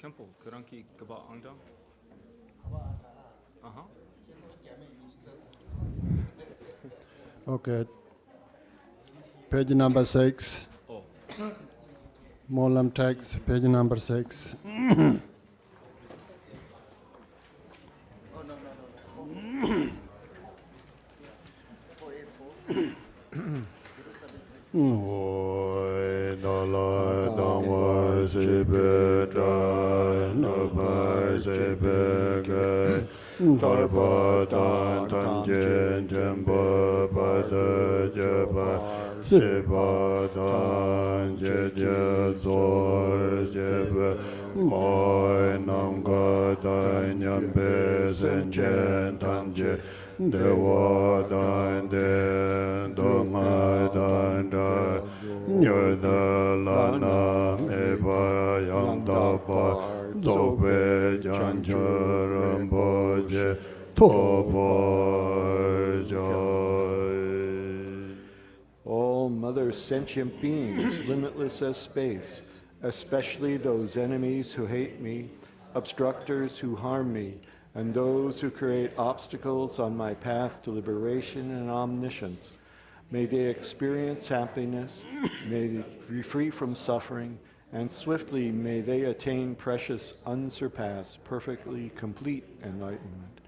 캠프 그랑키 그바 앙당. Okay. Page number 6. Oh. MONLAM text, page number 6. All mother sentient beings, limitless as space, especially those enemies who hate me, obstructors who harm me, and those who create obstacles on my path to liberation and omniscience. May they experience happiness, may they be free from suffering, and swiftly may they attain precious, unsurpassed, perfectly complete enlightenment.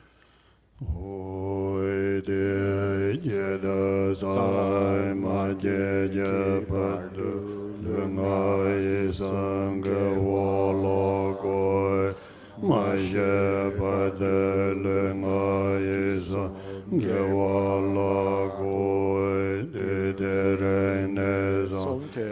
Hoi de ye de sai ma je je pa de le ngai sang ge wo lo goi ma je pa de le ngai sang ge wo lo goi de re ne sang Song te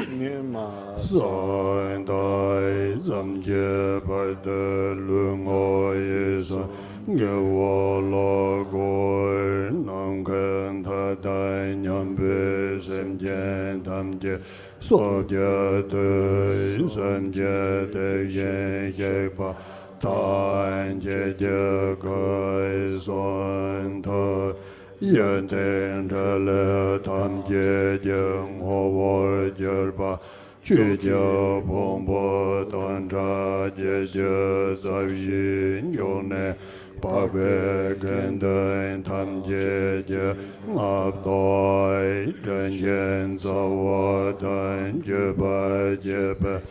nima Sein dai zam je pa de le ngai sang ge wo lo goi nam khen tha dai nyam be sem je tam je so je de san je de ye ye pa tan je je gai son tha yen ten tra le tam je jeng ho wo je pa Chü je pong po tan tra je je zav yin yo ne pa pe gen den tam je je ngap doi ren yen za wa dan je pa je pe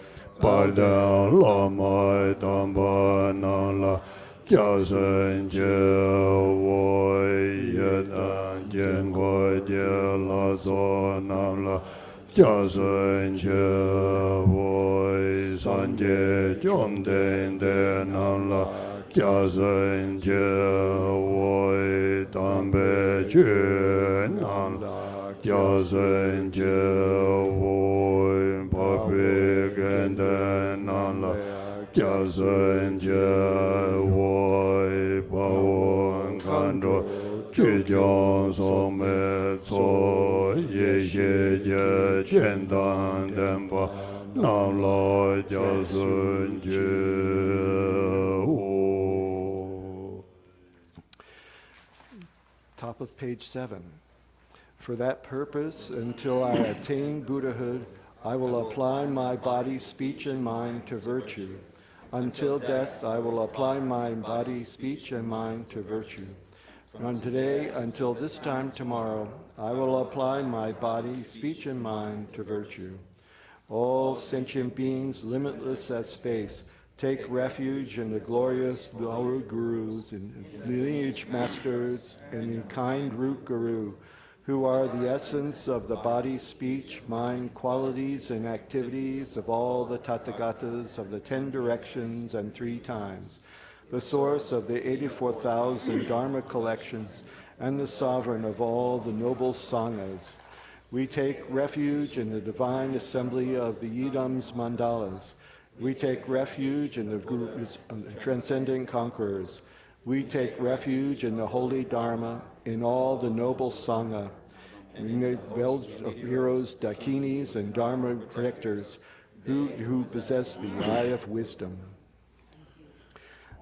par da la mai tam pa na la Jia sen je wo ye dan jen go je la zo nam la Jia sen je wo san je jom den de nam la Jia sen je wo dan be ju nam la Jia sen je wo pa pe gen de nam la Jia sen je wo pa won kan zhuo Ju jiang song me cuo ye ye ye jian dan den pa nam la jia sun jie wu. Top of page 7. For that purpose, until I attain Buddhahood, I will apply my body, speech, and mind to virtue. Until death, I will apply my body, speech, and mind to virtue. From today until this time tomorrow, I will apply my body, speech, and mind to virtue. All sentient beings, limitless as space, take refuge in the glorious lower gurus and lineage masters and in kind root guru, who are the essence of the body, speech, mind, qualities, and activities of all the Tathagatas of the 10 directions and 3 times, the source of the 84,000 Dharma collections, and the sovereign of all the noble Sanghas. We take refuge in the divine assembly of the Yidams Mandalas. We take refuge in the Gurus, transcendent conquerors. We take refuge in the holy Dharma, in all the noble Sangha. We make bells of heroes, dakinis, and Dharma protectors who possess the eye of wisdom.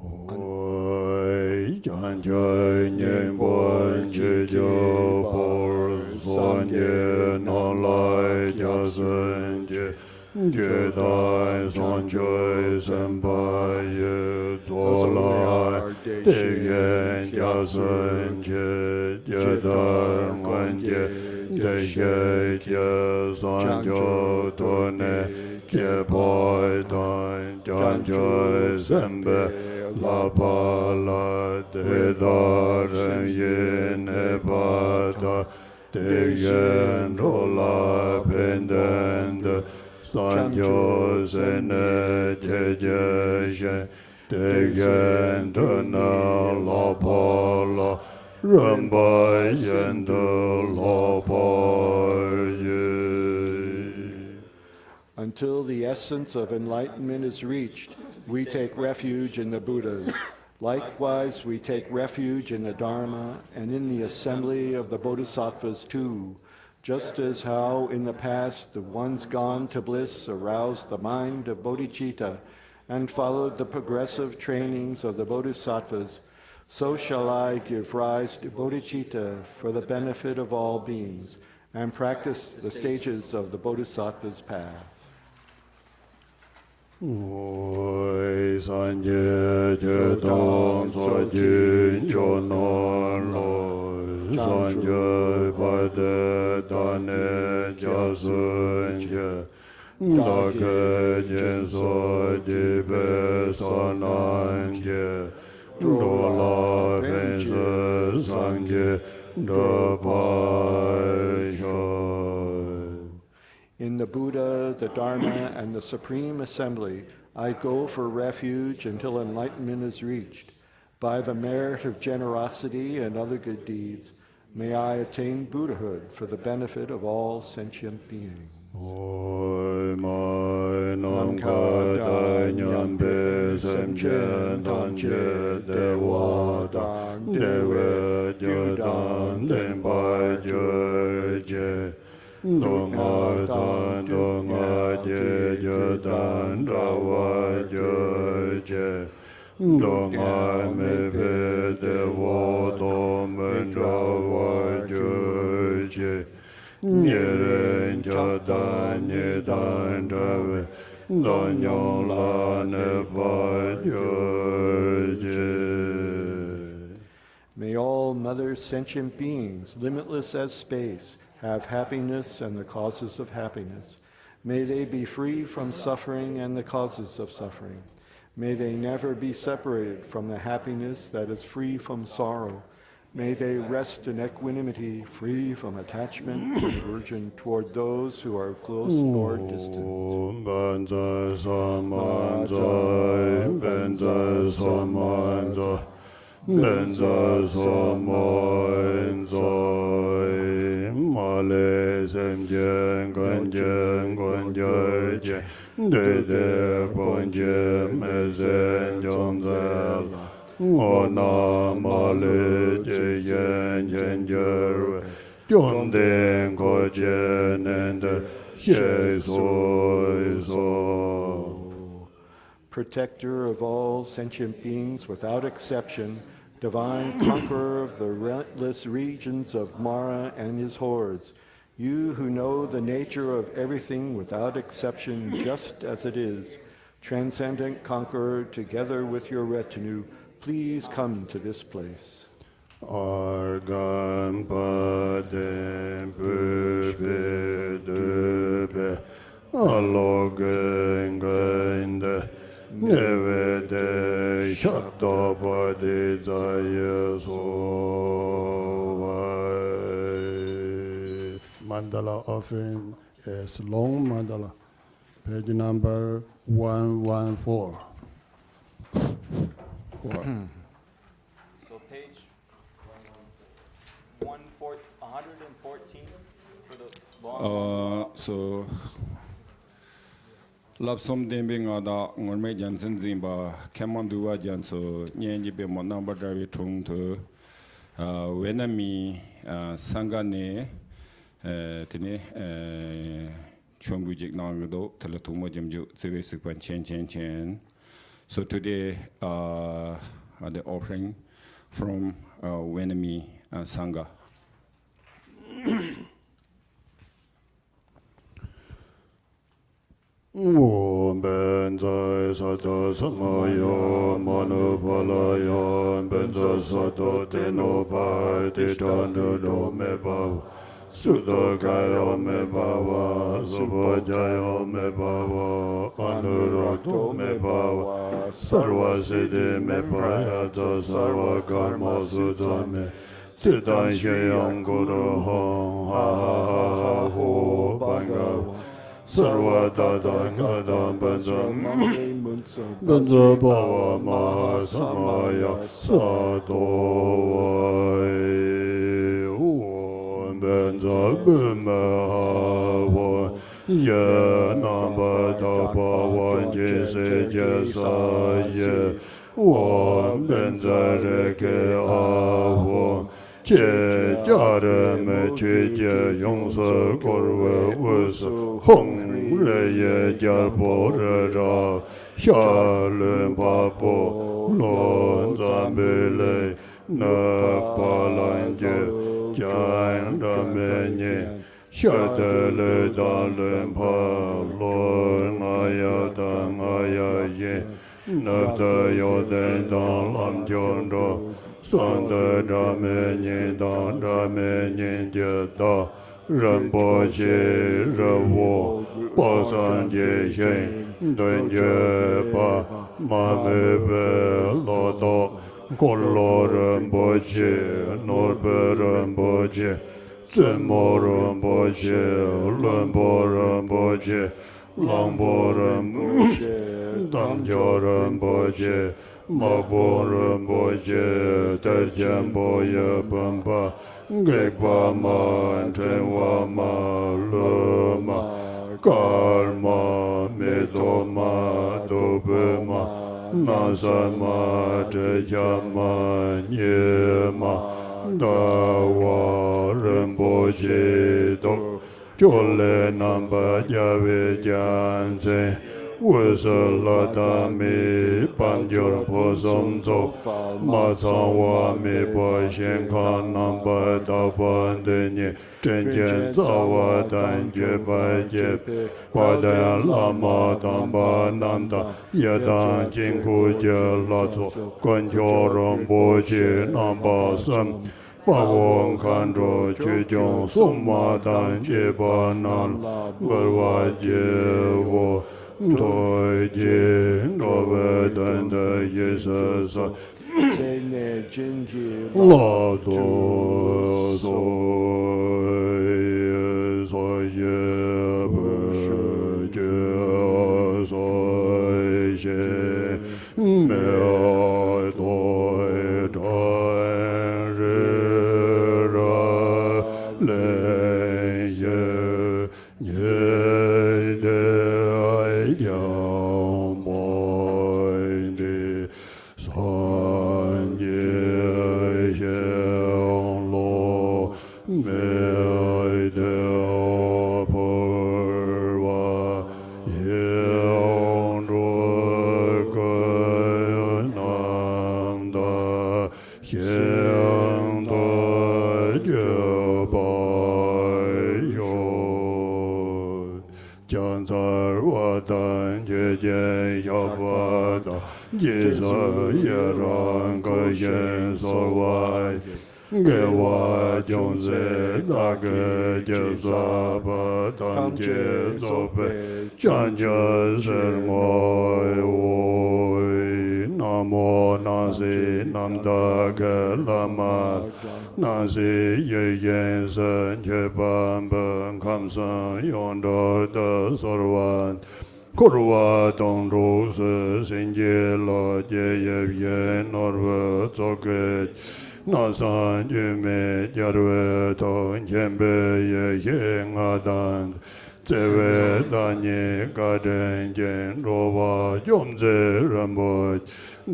Oi, chan chay nyen bon che jo por son ye non lai ja sen je je dai son chay sen pa ye zo lai de yen ja sen je je dar ngan je de ye je san jo to ne ke pai dan chan chay sen be La pa la de da ren ye ne pa da de yen ro la pen den de san yo se ne je je je de yen de na la pa la ren ba yen de la pa ye. Until the essence of enlightenment is reached, we take refuge in the Buddhas. Likewise, we take refuge in the Dharma and in the assembly of the Bodhisattvas too, just as how in the past the ones gone to bliss aroused the mind of bodhicitta and followed the progressive trainings of the Bodhisattvas, so shall I give rise to bodhicitta for the benefit of all beings and practice the stages of the Bodhisattva's path. Oi san je je dong so jin jo non lo san je pa de da ne ja sun je Dake Jinso Jibe Sananje Drola Pense Sangye Dapashoy. In the Buddha, the Dharma, and the Supreme Assembly, I go for refuge until enlightenment is reached. By the merit of generosity and other good deeds, may I attain Buddhahood for the benefit of all sentient beings. Oi mai nam ka dai nyan be sem chen dan je de wa dan de we je dan den bai je je dong a je je dan ra wa je dong a me be de wa do men ra wa je Nyeren jadan nyedan drave danyon la ne May all mother sentient beings, limitless as space, have happiness and the causes of happiness. May they be free from suffering and the causes of suffering. May they never be separated from the happiness that is free from sorrow. May they rest in equanimity, free from attachment and aversion toward those who are close or distant. Banzai samanzai, banzai samanzai, banzai samanzai, male semjen ganjen ganjarje, dede ponje mezen jonzel. Ona male je yen yen jer John den ko jen and Protector of all sentient beings without exception, divine conqueror of the relentless regions of Mara and his hordes, you who know the nature of everything without exception just as it is, transcendent conqueror together with your retinue, please come to this place. Argan padem pepe debe alogengende nevede shapta padi zayeso. Mandala offering is long mandala, page number 114. So page 114 for the long. So lapsom dembing ada ngorme jansen zimba kemanduwa janso nyenji be mo number drive tung to wenami sangane tene chongujik nangdo telatumo jemju sewe sikpan chen. So today, the offering from Wenami Sangha. Om benza sato samaya manupalaya benza sato teno pai titanu do me bhava sudakaya me bhava subhajaya me bhava anuragto me bhava sarva siddhi me prayata sarva karma sujame siddhan shayam guru ha ha ho bhanga Sarva Dada Gada Benza Bhava Maha Samaya Sadovai Benza Bhima Yanamba Dapa Jese Jesaye Benza Reke Avo Che Jarame Che Yongsa Korwe Wus Hong Reye Jarpo Rera Shalem Papo Lon Zambele Napalanje Jan Ramenye Shardele Dalem Palo Ngaya Dangaya Ye Nabda Yoden Dan Lam Jondro Sanda Ramenye Dan Ramenye Jada Rinpoche Rewo Pasan Je Shen Dunje Pa Mame Lodo Kolo Rinpoche Norbe Rinpoche Tsumo Rinpoche Lumbo Rinpoche Longbo Rinpoche Damjo Rinpoche Mabo Rinpoche Terjambo Yabamba Gekpa Ma Chenwa Ma Luma Karma Medoma Dobema Nasama Tejama Nyema Dawa Rinpoche Dok Chole Namba Jave Janse Wusaladami Panjur Posom Zo Matsawa Mi Pashen Kan Namba Dapandenye Chenchen Zawa Dan Jeba Jeb Padayan Lama Damba Nanda Yadan Jinku Jelazo Kanchoram Boji Namba Sam Pawon Kandro Chujong Summa Dan Jeba Nan Barwa Jevo Doi Jin Dove Danda Yesasa Tene Jinji La Do Soy Soy Be Je Soy Je Me Doi Dai Re Ra Le Ye Nye De Yang Boy De San Ye Xiang Lo Me De Por Wa Yang Ru Ge Nam Da Xiang Da Je Bai Yo Jiang Zar Wa Dan Jie Jie Yao Ba Da Ji Sa Ye Ran Ge Yen Sor Wai Ge Wa Jiong Ze Da Ge Jie Sa Ba Dan Jie Zo Pe Jiang Jie Ser Moi Woi Namo Nasi Nam Da Ge Lama Nasi Ye Yen Sen Che Ban Ben Kam San Yon Dar Da Sor Wan Kurwa Dong Ru Se Sin Je La Je Ye Ye Nor Ve Zo Ge Na San Ju Me Jar We Tong Chen Be Ye Ye Nga Dan Tse We Dan Ye Ka Den Jen Ro Wa Jom Ze Ren Bo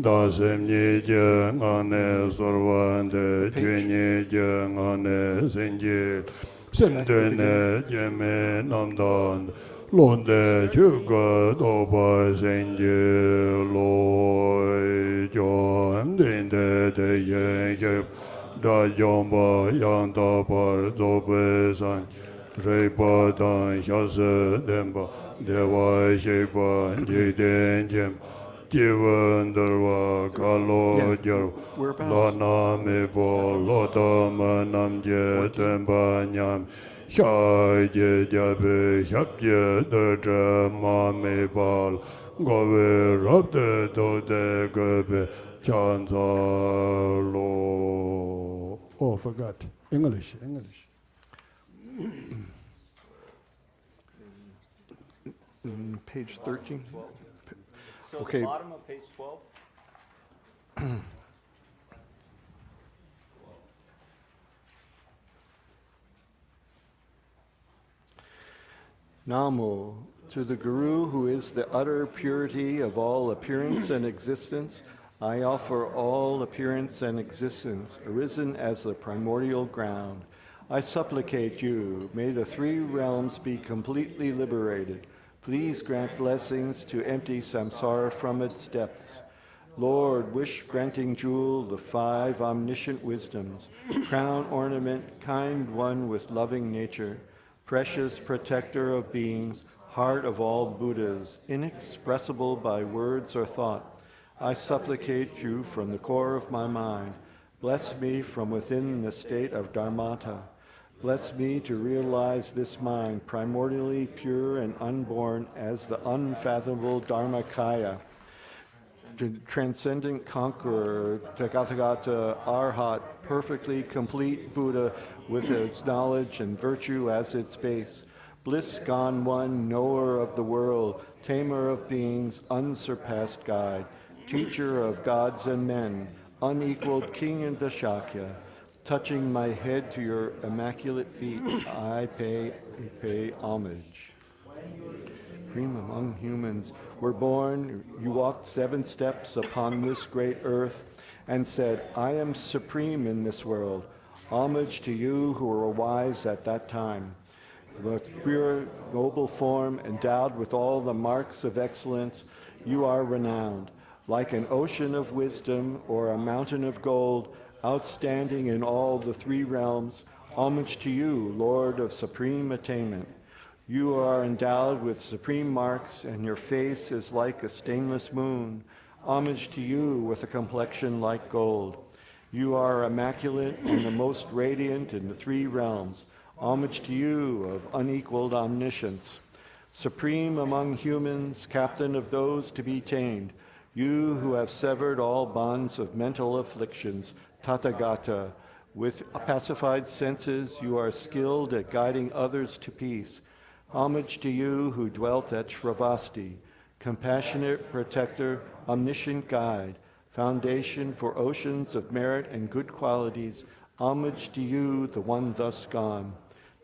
Da Sem Ni Je Nga Ne Sor Wan De Ju Ni Je Nga Ne Sin Je Sem De Ne Je Me Nam Dan Lon De Chu Ga Do Ba Sin Je Loi Jon Din De De Ye Ye Da Yong Ba Yang Da Ba Zo Be San Re Ba Dan Xia Se Den Ba De Wa Xie Ba Ji Den Jem Ji Wen Der Wa Ka Lo Jer La Na Me Bo Lo Da Ma Nam Je Den Ba Nyam Xia Je Jia Be Xiap Je De Zhe Ma Me Ba Go We Rab De Do De Ge Be Chan Za Lo. Oh, forgot. English. Page 13. So Okay. the bottom of page 12, Namo, to the Guru who is the utter purity of all appearance and existence, I offer all appearance and existence, arisen as the primordial ground. I supplicate you, may the three realms be completely liberated. Please grant blessings to empty samsara from its depths. Lord, wish-granting jewel, the five omniscient wisdoms, crown ornament, kind one with loving nature, precious protector of beings, heart of all Buddhas, inexpressible by words or thought, I supplicate you from the core of my mind. Bless me from within the state of Dharmata. Bless me to realize this mind, primordially pure and unborn as the unfathomable Dharmakaya, transcendent conqueror, Tathagata Arhat, perfectly complete Buddha with its knowledge and virtue as its base. Bliss gone one, knower of the world, tamer of beings, unsurpassed guide, teacher of gods and men, unequaled king in the Shakya. Touching my head to your immaculate feet, I pay homage. Supreme among humans were born, you walked 7 steps upon this great earth and said, I am supreme in this world. Homage to you who were wise at that time. With pure, noble form, endowed with all the marks of excellence, you are renowned. Like an ocean of wisdom or a mountain of gold, outstanding in all the 3 realms, homage to you, Lord of supreme attainment. You are endowed with supreme marks, and your face is like a stainless moon. Homage to you with a complexion like gold. You are immaculate and the most radiant in the 3 realms. Homage to you of unequaled omniscience. Supreme among humans, captain of those to be tamed, you who have severed all bonds of mental afflictions, Tathagata. With pacified senses, you are skilled at guiding others to peace. Homage to you who dwelt at Shravasti, compassionate protector, omniscient guide, foundation for oceans of merit and good qualities. Homage to you, the one thus gone.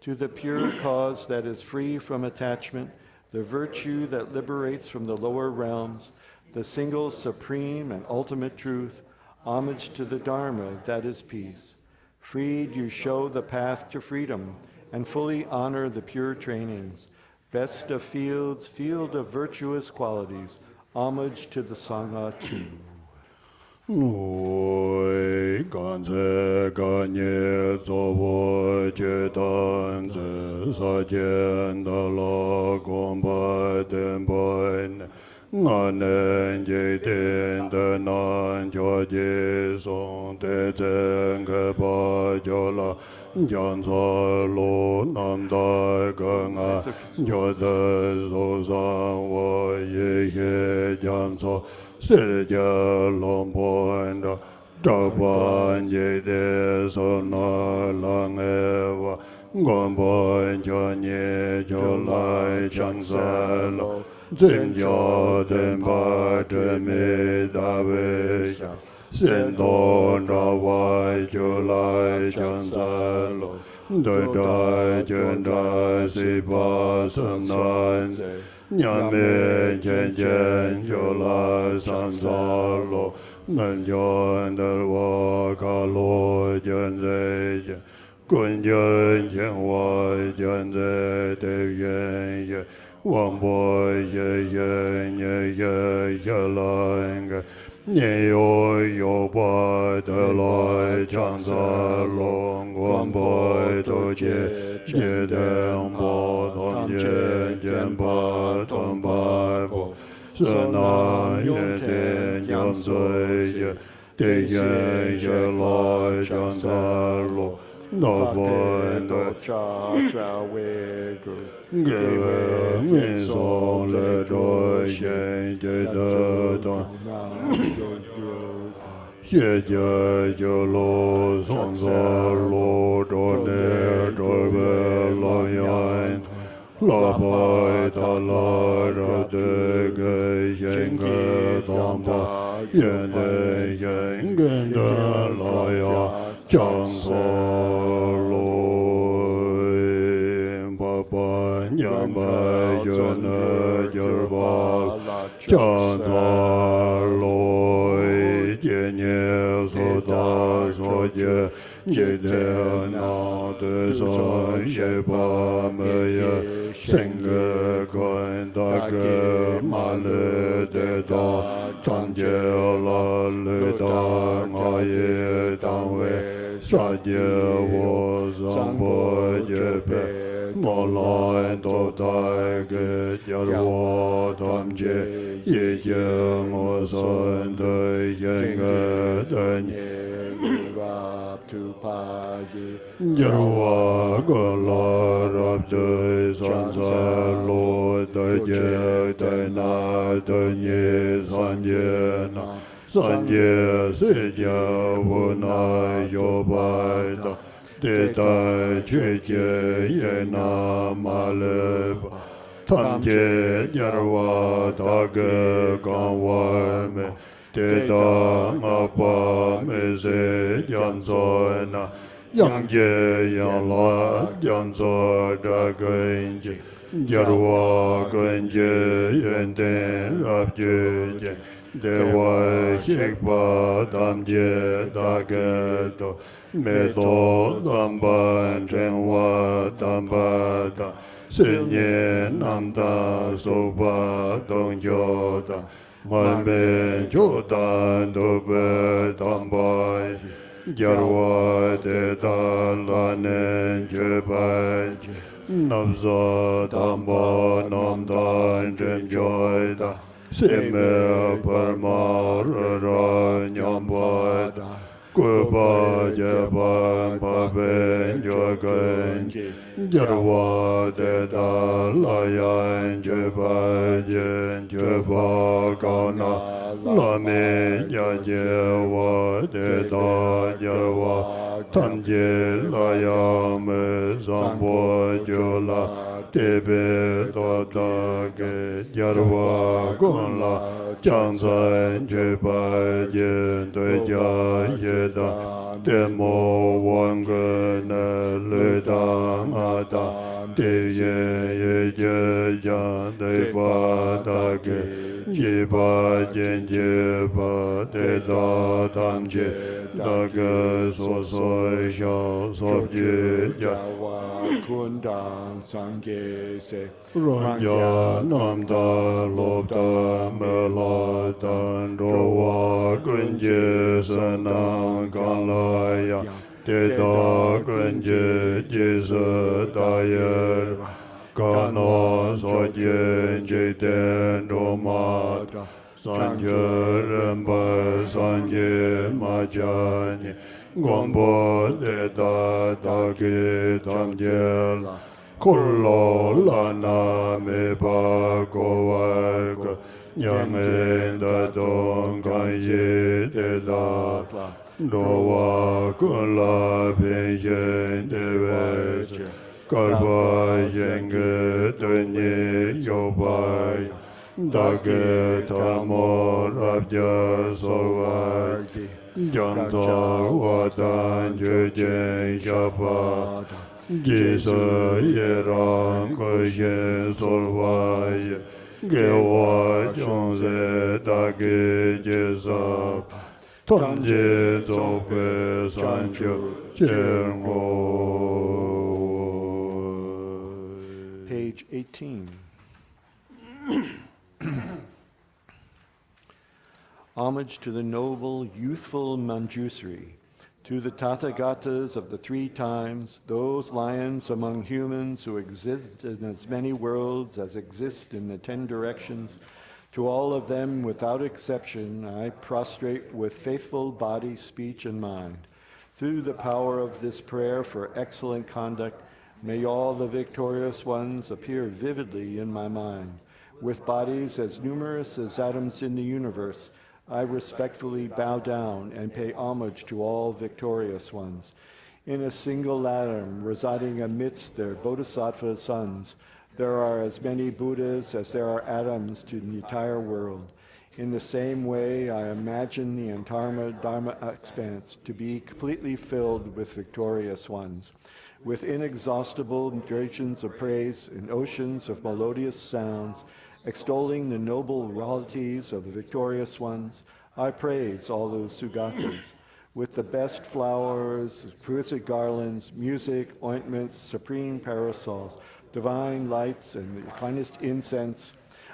To the pure cause that is free from attachment, the virtue that liberates from the lower realms, the single supreme and ultimate truth, homage to the Dharma that is peace. Freed, you show the path to freedom and fully honor the pure trainings. Best of fields, field of virtuous qualities, homage to the Sangha too. Noi ganze ganye zobo chetanze sajenda la gomba denboin nganen jeten denan joje son te zenge ba jola jansa lo namda ganga jode zozan wa ye jansa Sirja lompoenda Trabanje de sona langeva Gomboenja nye jolai changsalo Zimja demba demi davesha Sindon rawai jolai changsalo Dodai jendai sipa samnanze Nyame jen jen jola sansalo Nanjon darwa kalo jen ze Kun jen jen wa jen ze dev yen ye Wambo ye yen ye ye ye lang Nye yo yo pa de lai chan sa long Wambo to je je den pa tom je jen pa tom pa po Sana ye ten jam zui ye De yen ye lai chan sa lo No boy no Give me so le do shen je de don Xie jie jie lo song za lo do ne do be la yan La bai da la ra de ge yen ge dong ba Yen de yen gen de la ya Chang ko lo Ba ba nyam ba yen ne jer ba Chang da lo Ye so da so ye ye de na de so ye ba me ye sing ge kon da ge ma le de da tam je la le da ma ye da we sa je wo zang bo je pe mo la do da ge jar wo tam je ye je ngo so de ye ge de Raptupaye Yarwa Gala Rabde Sansa Lo Darje Dana Darnye Sanje Na Sanje Seja Vuna Yobaida Deta Cheche Yena Maleba Tamje Yarwa Dage Ganwarme Deda Ngapa Meze Janzoina Yangje Yangla Janzo Dagenje Jarwa Genje Yenden Rabje Dewa Shikpa Damje Dagedo Medo Damban Chenwa Dambada Sinye Namda Soba Dongjoda Malme Jodan Dobe Dambai Jarwa de Dalanen Jebai Namza Damba Namdan Jemjoida Sime Parmara Nyambaida Kuba Jeban Paben Jogan Jarwa de Dalayan Jebai Jen Jeba Kana Lame Jajewa de Da Jarwa Tamje Layame Zambo Jola Tebe Dodage Jarwa Gonla Janzan Jeba Jen Deja Yeda Demo Wangana Leda Ngada Deje Yeja Deba Dage Jiba Jenjeba Deda Damje Daga Sosor Sha Sobje Jawa Kundang Sangye Se Ranja Namda Lobda Meladan Rowa Gunje Sanam Kanlaya Deda Gunje Jisa Dayer Kana Sojen Jiten Romata Sanje Rembar Sanje Majani Gombo Deda Dagi Tamjel Kullo Lana Meba Govarga Nyangen Da Dong Kanye Deda Rowa Kula Penjen Devech Kalba Yenge Dunye Yobai Dage Tamo Rabja Solvar Jantar Watan Jejen Shapa Jisa Yeran Koyen Solvay Gewa Jonze Dage Jesap Tamje Zope Sancho Chermo. Page 18. Homage to the noble, youthful Manjusri, to the Tathagatas of the three times, those lions among humans who exist in as many worlds as exist in the 10 directions, to all of them without exception, I prostrate with faithful body, speech, and mind. Through the power of this prayer for excellent conduct, may all the victorious ones appear vividly in my mind. With bodies as numerous as atoms in the universe, I respectfully bow down and pay homage to all victorious ones. In a single atom residing amidst their bodhisattva sons, there are as many Buddhas as there are atoms to the entire world. In the same way, I imagine the entire Dharma expanse to be completely filled with victorious ones. With inexhaustible gradations of praise and oceans of melodious sounds, extolling the noble qualities of the victorious ones, I praise all those Sugatas. With the best flowers, exquisite garlands, music, ointments, supreme parasols, divine lights, and the finest incense,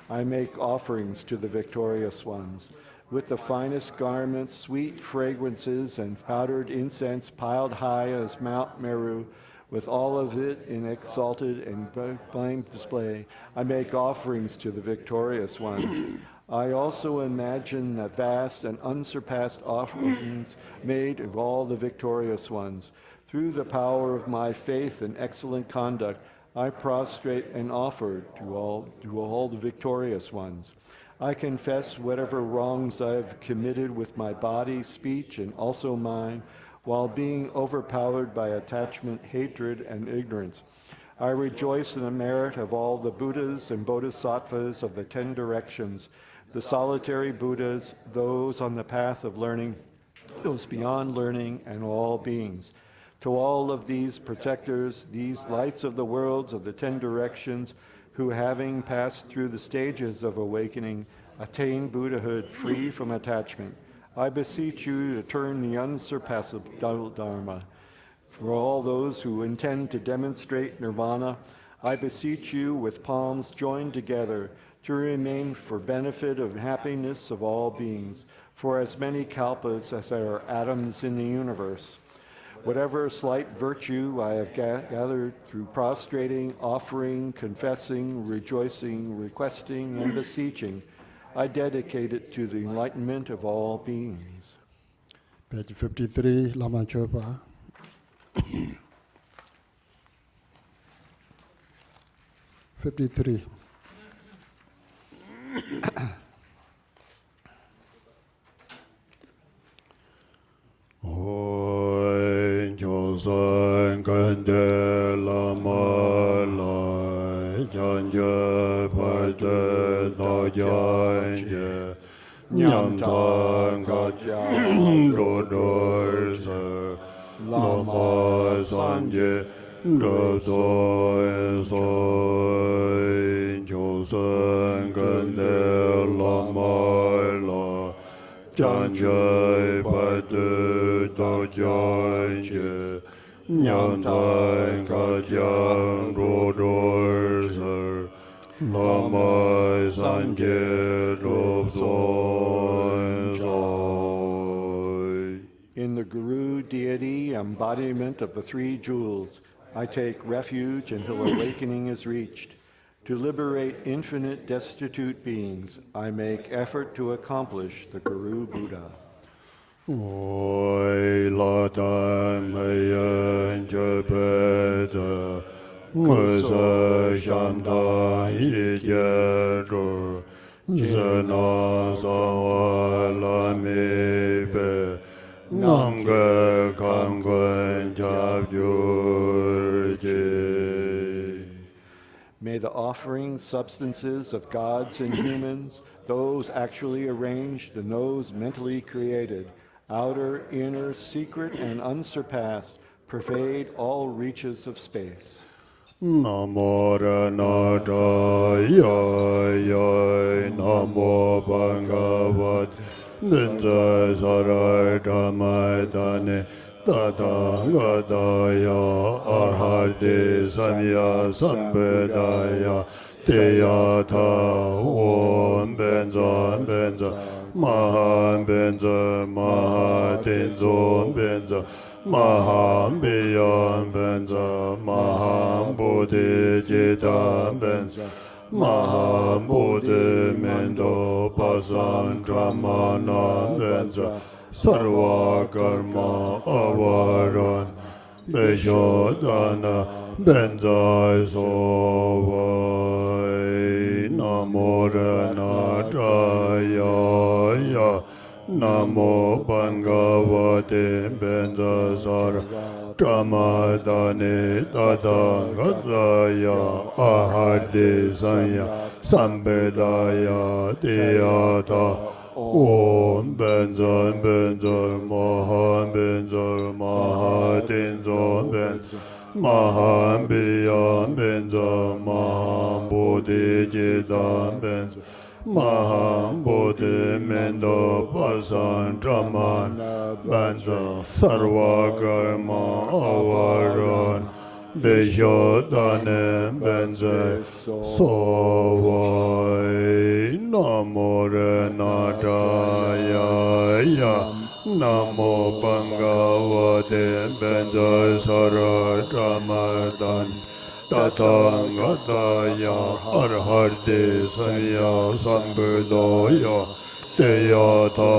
I make offerings to the victorious ones. With the finest garments, sweet fragrances, and powdered incense piled high as Mount Meru, with all of it in exalted and blind display, I make offerings to the victorious ones. I also imagine the vast and unsurpassed offerings made of all the victorious ones. Through the power of my faith and excellent conduct, I prostrate and offer to all the victorious ones. I confess whatever wrongs I have committed with my body, speech, and also mind, while being overpowered by attachment, hatred, and ignorance. I rejoice in the merit of all the Buddhas and Bodhisattvas of the 10 directions, the solitary Buddhas, those on the path of learning, those beyond learning, and all beings. To all of these protectors, these lights of the worlds of the 10 directions, who having passed through the stages of awakening, attain Buddhahood free from attachment, I beseech you to turn the unsurpassable Dharma. For all those who intend to demonstrate nirvana, I beseech you with palms joined together to remain for benefit of happiness of all beings, for as many kalpas as there are atoms in the universe. Whatever slight virtue I have gathered through prostrating, offering, confessing, rejoicing, requesting, and beseeching, I dedicate it to the enlightenment of all beings. Page 53, Lama Chopa. 53. Oi, Josan Candela Mala, Janja Pada Dajanja, Nyamtang Gajang Rodorsa, Lama Sanje, Dozoy Soy, Josan Candela Mala, Janjay Badu Dojanje, Nyantang Kajang Rodorser, Lama Sanje Dobzoy Soy. In the Guru deity embodiment of the 3 jewels, I take refuge until awakening is reached. To liberate infinite destitute beings, I make effort to accomplish the Guru Buddha. Oi Latam Mayan Japeta, Musa Shamda Yijadur, Zana Sawala Mebe, Namga Kangwan Jabjurji. May the offering substances of gods and humans, those actually arranged and those mentally created, outer, inner, secret, and unsurpassed, pervade all reaches of space. Namo Ranata Yaya Namo Bhagavat Ninja Sarada Maidane Tata Gadaya Arhati Samya Sambedaya Teyata Om Benza Benza Maha Benza Maha Tenzo Benza Maham Beyam Benza Maham Bodhi Jita Benza Maham Bodhi Mendo Pasan Dramana Benza Sarva Karma Avaran Beshodana Benza Sovai Namo Ranataya Namo Bhagavate Benza Sara Tramadane Tadangadaya Ahadi Sanya Sambedaya Diyata Om Benza Benza Maha Benza Maha Tenzo Benza Maha Biya Benza Maha Bodhi Jita Benza Maham Bodhi Mendo Pasan Draman Banza Sarva Karma Avaran Beshodane Benza Sovai Namo Renataya Namo Bhagavate Benza Sara Ramadan Tathāgataya Arhati Samya Sambuddhaya Teyata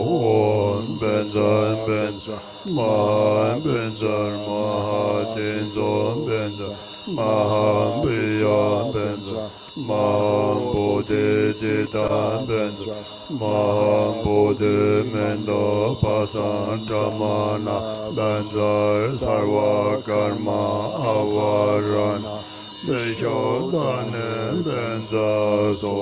Om Benzan Benzan Mahan Benzan Mahatinzon Benzan Mahan Biyan Benzan Mahan Bodhi Jitan Benzan Mahan Bodhi Mendo Pasan Dhamana Benzan Sarva Karma Avarana Vishodhane Benzan So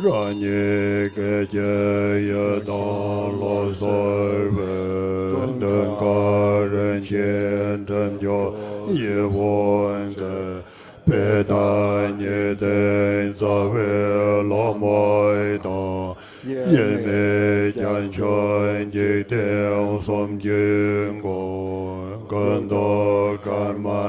Ranye Gaya Don Lo Sorbe Den Karen Jen Tem Jo Ye Won Ze Pedan Ye Den Zave Lo Moi Da Ye Me Jan Chuan Ye Ten Som Jin Go Gan Do Gan Ma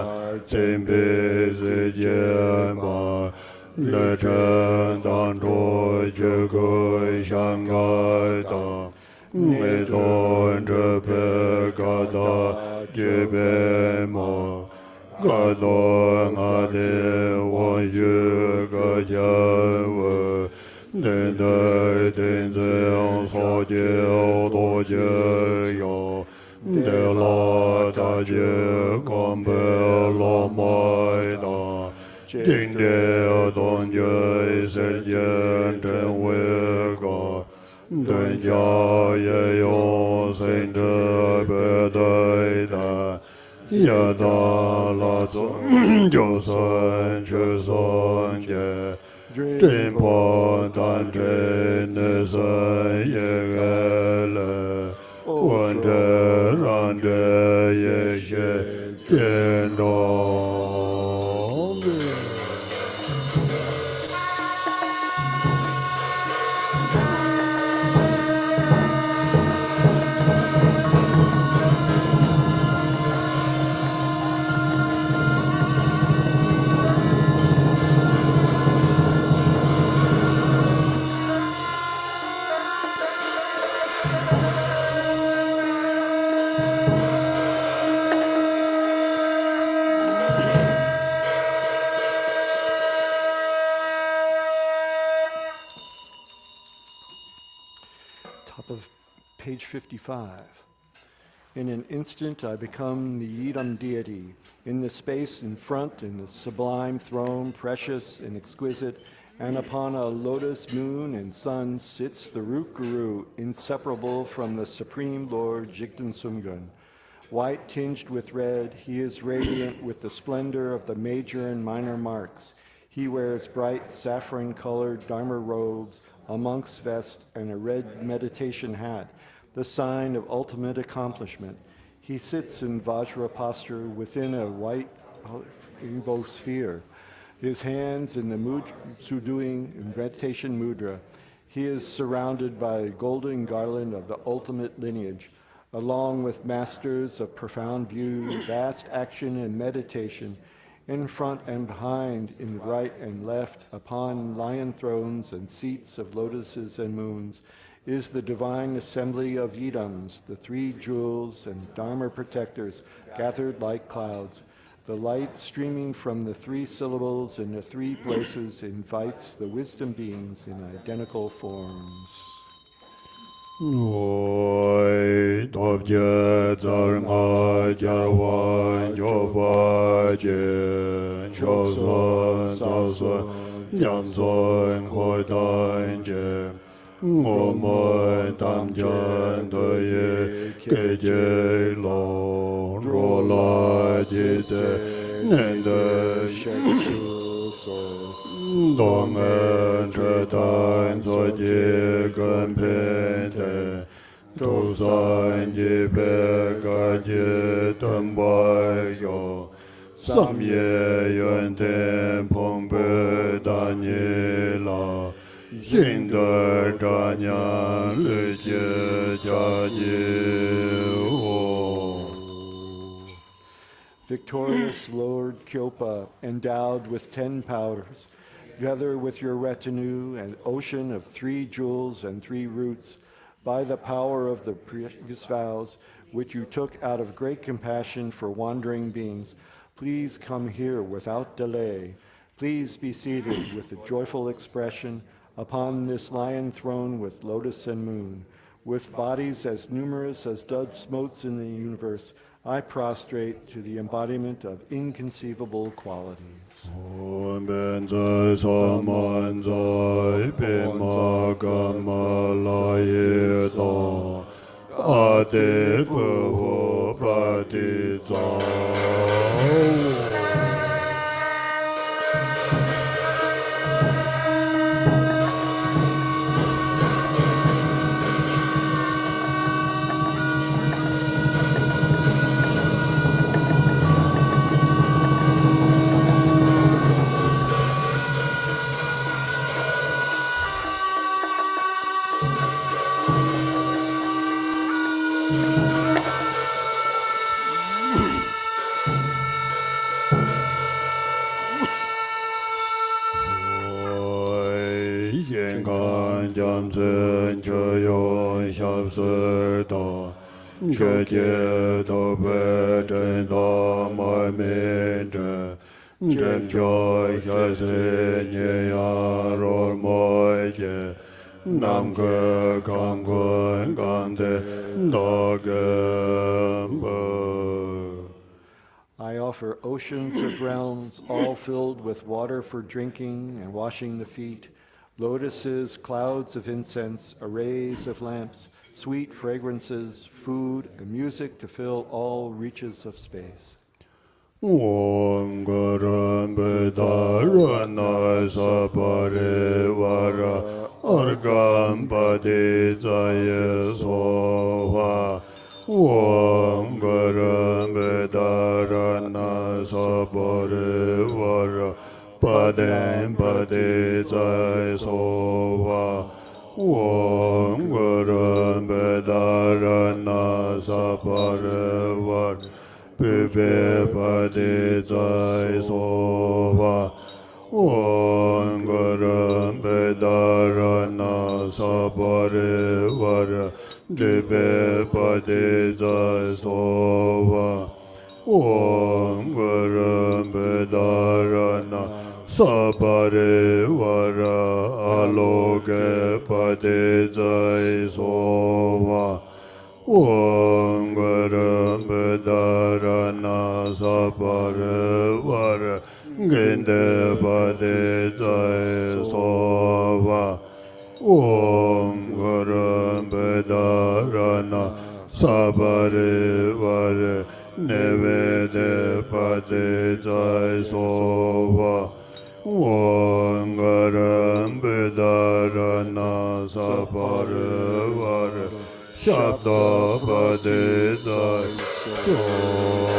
Zin Bi Zi Jen Ma Le Chen Dan Zhu Jue Gui Xiang Gai Da Me Don Zhe Pe Ga Da Jue Be Mo Ga Do Nga De Wan Yu Ga Jian Wu Den De Den Zeng So Jie Do Jie Yo De La Da Jie Gong Be Lo Mai Da Jing De Don Jue Ser Jen Zhen Wei Ga Den Jia Ye Yong Sen Zhe Be Dai Da Ya Da La Zong Jiu San Chu San Jie Zhen Po Dan Zhe Ne San Ye Ge Le Wen Zhe Ran Zhe Ye Xie Jian Dong Top of page 55. In an instant I become the Yidam deity. In the space in front, in the sublime throne, precious and exquisite, and upon a lotus moon and sun sits the root guru, inseparable from the Supreme Lord Jigten Sumgun. White tinged with red, he is radiant with the splendor of the major and minor marks. He wears bright saffron-colored Dharma robes, a monk's vest, and a red meditation hat, the sign of ultimate accomplishment. He sits in Vajra posture within a white rainbow sphere, his hands in the doing meditation mudra. He is surrounded by a golden garland of the ultimate lineage, along with masters of profound view, vast action and meditation, in front and behind, in right and left, upon lion thrones and seats of lotuses and moons, is the divine assembly of Yidams, the three jewels and Dharma protectors gathered like clouds. The light streaming from the three syllables in the three places invites the wisdom beings in identical forms. Oi, Dobje, Zarnga, Jarwan, Jobaje, Chosan, Zasan, Yanzon, Kordan, Je, Ngomoi, Tamjan, Doye, Keje, Lo, Rola, Jite, Nende, soul. 동은 저단 소지근 펜데 도산 지배가지 덤발요 삼예연된 봉배다니라 신들자냥 르제자지오. Victorious Lord Kyopa, endowed with 10 powers, together with your retinue, an ocean of 3 jewels and 3 roots, by the power of the previous vows, which you took out of great compassion for wandering beings, please come here without delay. Please be seated with a joyful expression upon this lion throne with lotus and moon. With bodies as numerous as dust motes in the universe, I prostrate to the embodiment of inconceivable qualities. benza samanza bimagamalaido adepo patiza. 잠슨 저요 샵설다 제제도 배전다 말미드 점조혈세니야롤 모이게 남그 강권 간대 너금버. I offer oceans of realms, all filled with water for drinking and washing the feet, lotuses, clouds of incense, arrays of lamps, sweet fragrances, food, and music to fill all reaches of space. Om Garam Bedarana Saparivara Argam Padizaya Soha. Om Garam Bedarana Saparivara Padem Padizaya Soha. Om Garam Bedarana Saparivara Pipe Padizai Soha. Om Garam Bedarana Saparivara Pipe Padizai Soha. Om Garam Bedarana Saparivara Aloke Padizai Soha. Om Garam Bedarana Saparivara Ginde Padizai Soha. Om Garam Bedarana Saparivara Nevede Padizai Soha. Om Garam Bedarana Saparivara Shabda Padizai Soha.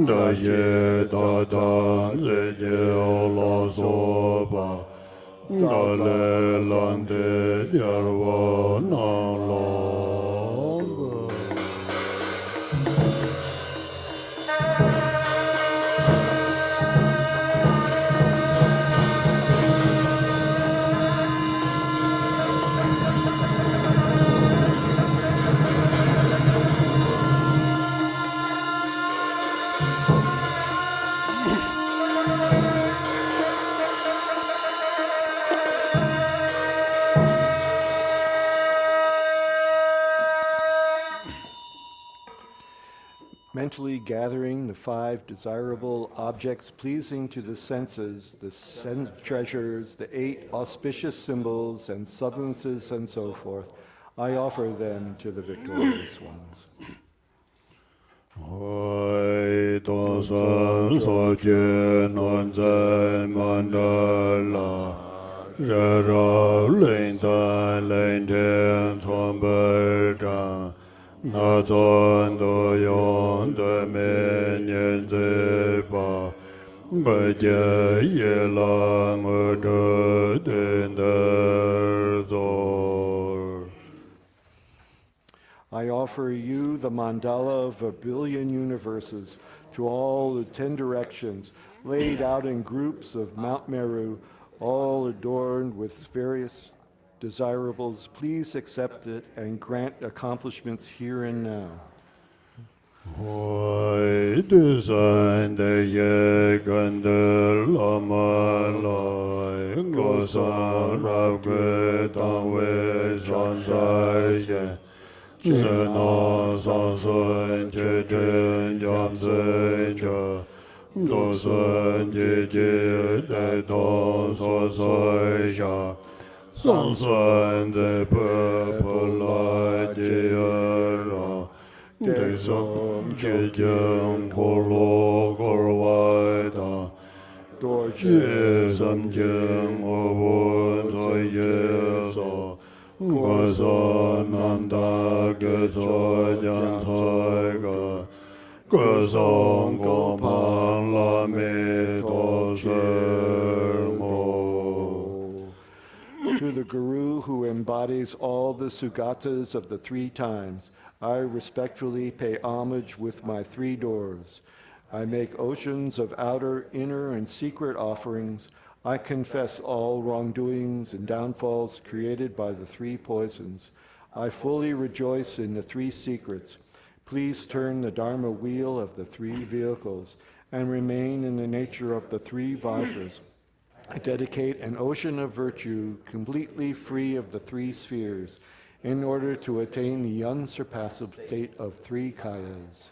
Da ye da dan ze ye ola soba da le lande yarwa na la. mentally gathering the 5 desirable objects pleasing to the senses, the sense treasures, the 8 auspicious symbols and substances and so forth, I offer them to the victorious ones. Hoi Tosan Soje Nonzai Mandala Rara Linda Linda Tomberta Nazon Doyon de Menyen Zeba Baje Yelang Udu Dinderzor. I offer you the mandala of 1 billion universes to all the 10 directions, laid out in groups of Mount Meru, all adorned with various desirables. Please accept it and grant accomplishments here and now. Hoi design de ye gandel amalai gosan rabge tanwe shansar ye zena sansun chedren jamsen cha dosan jeje de don sosai sha sansun de pepala jeyara Desam Jejam Kolo Gorwaida Jesam Jem Obon Soyeso Gazananda Gezoyan Taiga Gazong Gopan Lame Dosermo. To the Guru who embodies all the Sugatas of the 3 times, I respectfully pay homage with my 3 doors. I make oceans of outer, inner, and secret offerings. I confess all wrongdoings and downfalls created by the 3 poisons. I fully rejoice in the 3 secrets. Please turn the Dharma wheel of the 3 vehicles and remain in the nature of the 3 Vajras. I dedicate an ocean of virtue completely free of the 3 spheres, in order to attain the unsurpassable state of 3 kayas.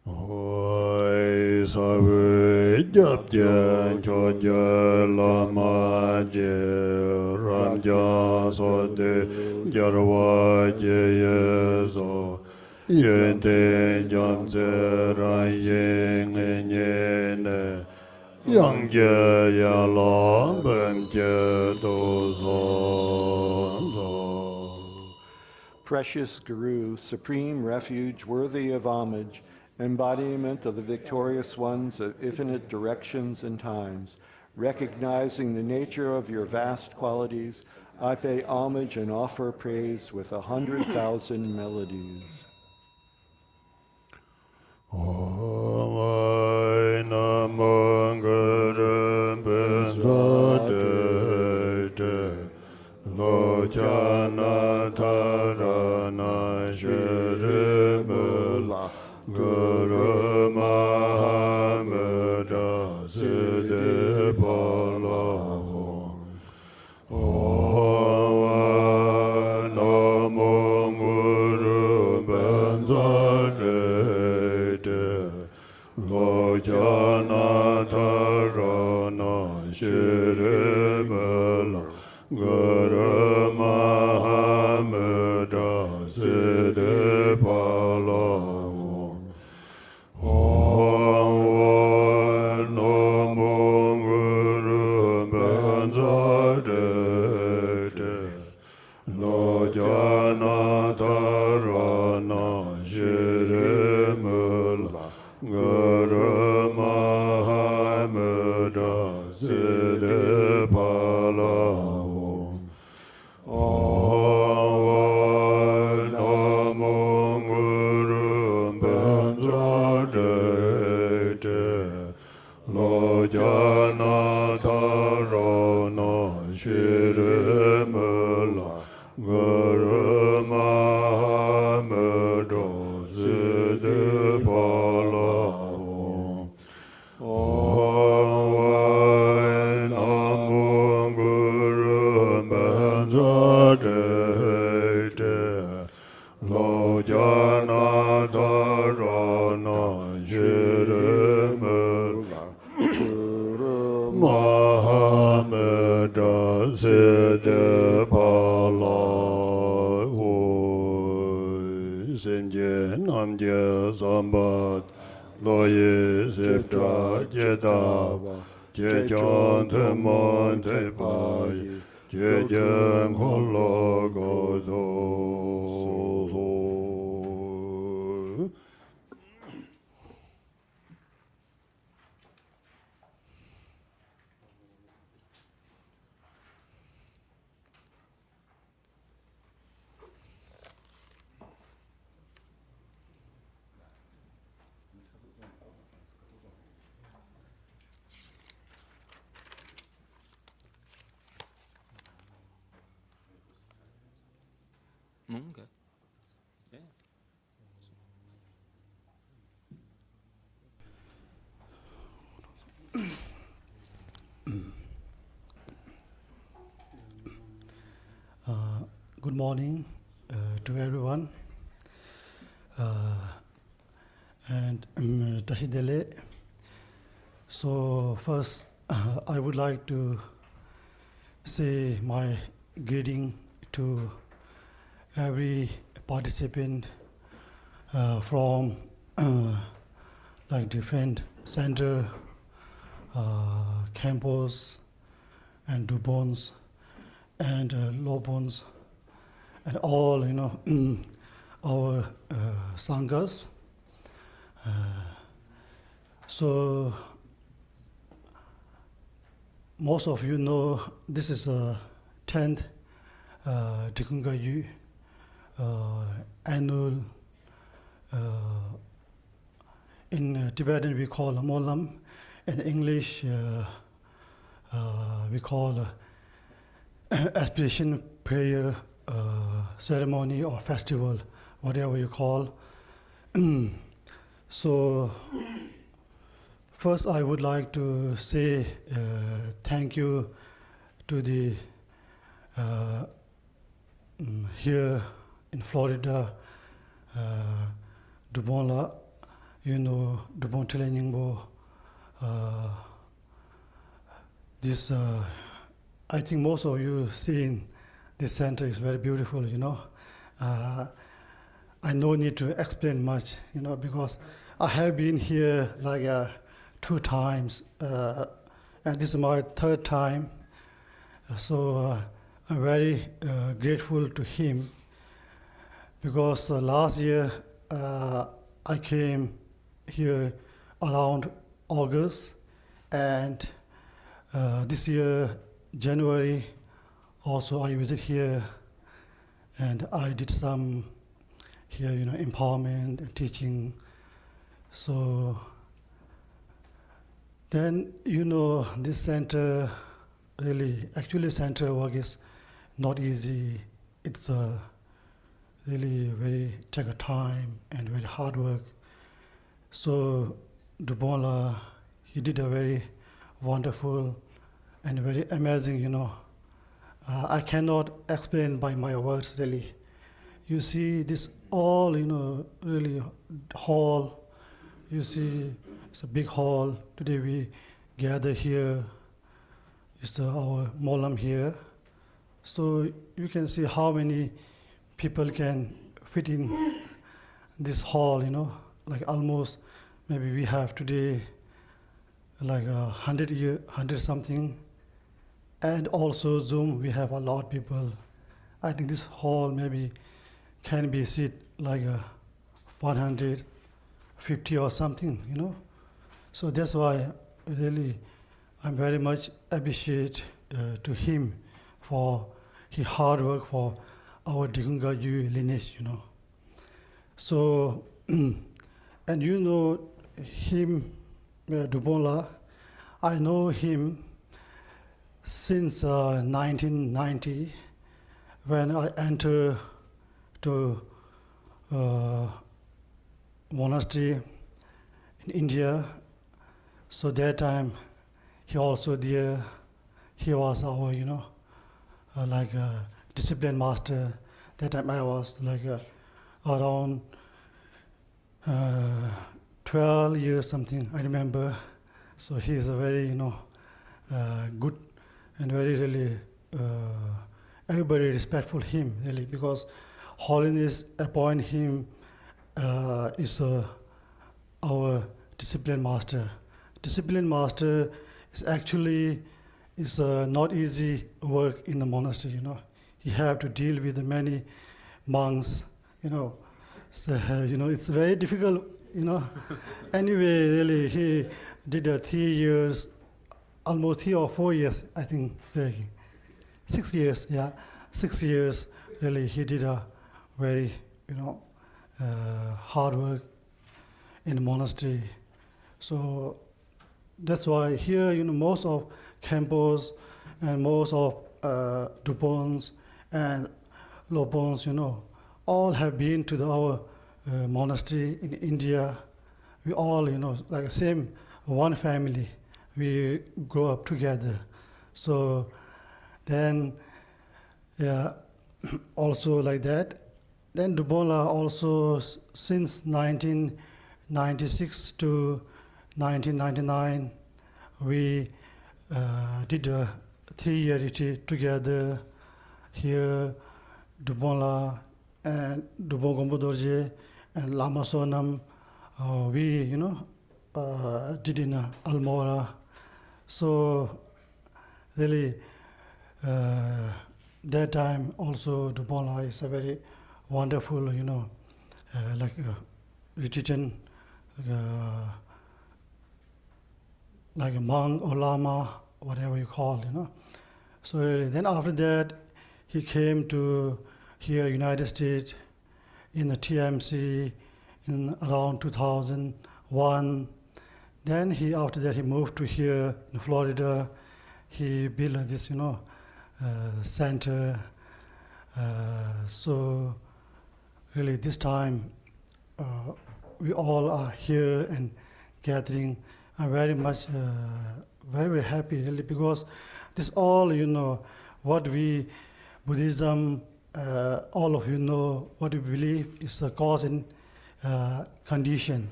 Hoi sawe japjen chodje lama je ramja sode jarwa je yeso yente jamze rayen enyene yangje yala benje dozo. Precious Guru, supreme refuge worthy of homage, embodiment of the victorious ones of infinite directions and times, recognizing the nature of your vast qualities, I pay homage and offer praise with 100,000 melodies. Omai Namo Gurun Benzadete Lo Jana Tarana Shirimula Guru Mahameda Siddhi Palaho Omai Namo Gurun Benzadete Lo Jana Tarana Shirimula Guru Mahameda Siddhi Palaho Om Namo Guru Benzadete Lo Jana Tarana Shirimula Guru Mahameda Siddhi Palaho Om Namo Guru Benzadete Lo Jana Tarana Shirimula Guru Mahameda Siddhi Palaho Om Namo Guru Benzadete Lo Jana Tarana soye septa jeda jejon temon te pai jejen kolo godo. Okay. Yeah. Good morning to everyone. And Tashidele. So first, I would like to say my greeting to every participant from like different center, campus, and Dubons, and Lobons, and all our sanghas. So most of you know this is a 10th DRIKUNG annual. In Tibetan we call MONLAM. In English we call aspiration prayer ceremony or festival, whatever you call. So first I would like to say thank you to the here in Florida, Dubonla, Dubon Teleningbo. This, I think most of you seen this center is very beautiful, I no need to explain much, because I have been here like 2 times, and this is my 3rd time. So I'm very grateful to him, because last year I came here around August, and this year January also I visit here, and I did some here, empowerment and teaching. So then, this center actually center work is not easy. It's really very take a time and very hard work. So Dubonla, he did a very wonderful and very amazing, I cannot explain by my words really. You see this all, really hall. You see it's a big hall. Today we gather here. It's our MONLAM here. So you can see how many people can fit in this hall, like almost maybe we have today like 100 something. And also Zoom, we have a lot of people. I think this hall maybe can be seat like 150 or something, So that's why really I'm very much appreciate to him for his hard work for our DRIKUNG lineage, So, and him, Dubonla, I know him since 1990 when I entered to monastery in India. So that time he also there. He was our, like a discipline master. That time I was like around 12 years something, I remember. So he's a very, good and very really, everybody respectful him really, because Holiness appoint him is our discipline master. Discipline master is actually not easy work in the monastery. You have to deal with many monks. So, it's very difficult. Anyway, really, he did 3 years, almost 3 or 4 years, I think. 6 years, yeah, 6 years. Really, he did a very, hard work in the monastery. So that's why here, most of Khenpos and most of Dupons and Lopons, all have been to our monastery in India. We all, like the same one family. We grow up together. So then, yeah, also like that. Then Dubola also since 1996 to 1999, we did a 3-year retreat together here, Dubola and Dubon Gombo Dorje and Lama Sonam. We, did in Almora. So really, that time also Dubola is a very wonderful, like retreatant, like a monk or lama, whatever you call, So really, then after that, he came to here, United States, in the TMC in around 2001. Then after that, he moved to here in Florida. He built this, center. So really, this time, we all are here and gathering. I'm very much, very, very happy, really, because this all, what we, Buddhism, all of you know, what we believe is a cause and condition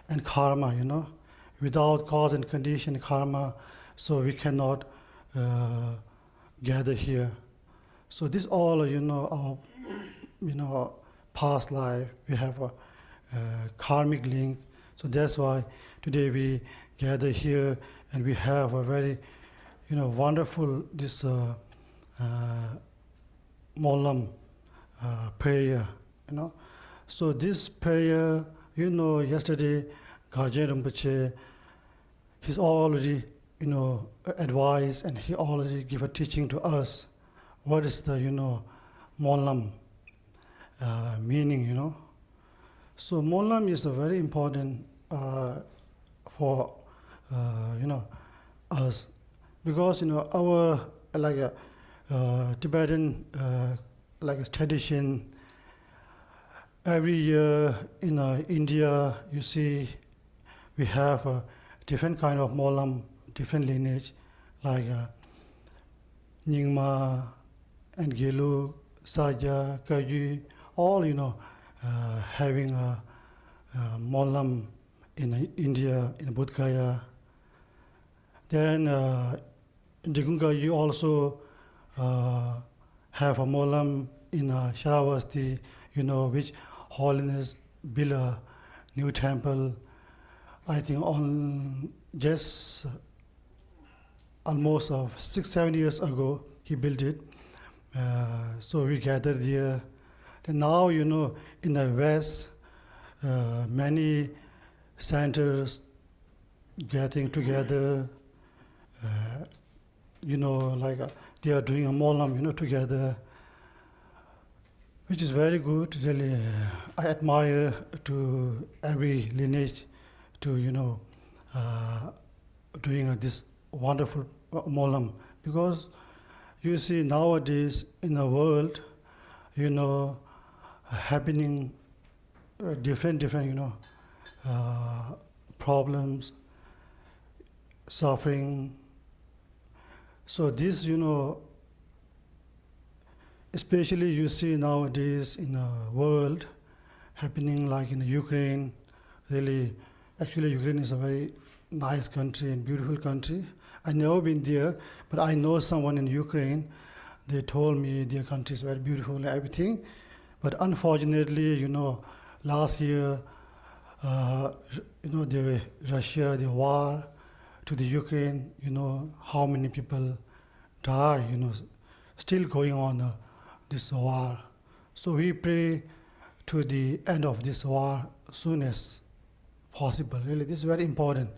and karma, Without cause and condition, karma, so we cannot gather here. So this all, our, past life, we have a karmic link. So that's why today we gather here and we have a very, wonderful this MONLAM prayer, So this prayer, yesterday, Garjen Rinpoche, he's already, advised and he already give a teaching to us. What is the, MONLAM meaning, So MONLAM is a very important for, us. Because, our, like Tibetan, like a tradition, every year in India, you see, we have a different kind of MONLAM, different lineage, like Nyingma and Gelu, Saja, Kaju, all, having a MONLAM in India, in Bodh Gaya. Then DRIKUNG you also have a MONLAM in Sharavasti, which Holiness built a new temple. I think on just almost 6-7 years ago, he built it. So we gathered here. And now, in the West, many centers getting together, like they are doing a MONLAM, together, which is very good. Really, I admire to every lineage to, doing this wonderful MONLAM. Because you see nowadays in the world, happening different, problems, suffering. So this, especially you see nowadays in the world, happening like in Ukraine, really, actually Ukraine is a very nice country and beautiful country. I've never been there, but I know someone in Ukraine. They told me their country is very beautiful and everything. But unfortunately, last year, the Russia, the war to the Ukraine, how many people die, still going on this war. So we pray to the end of this war soon as possible. Really, this is very important.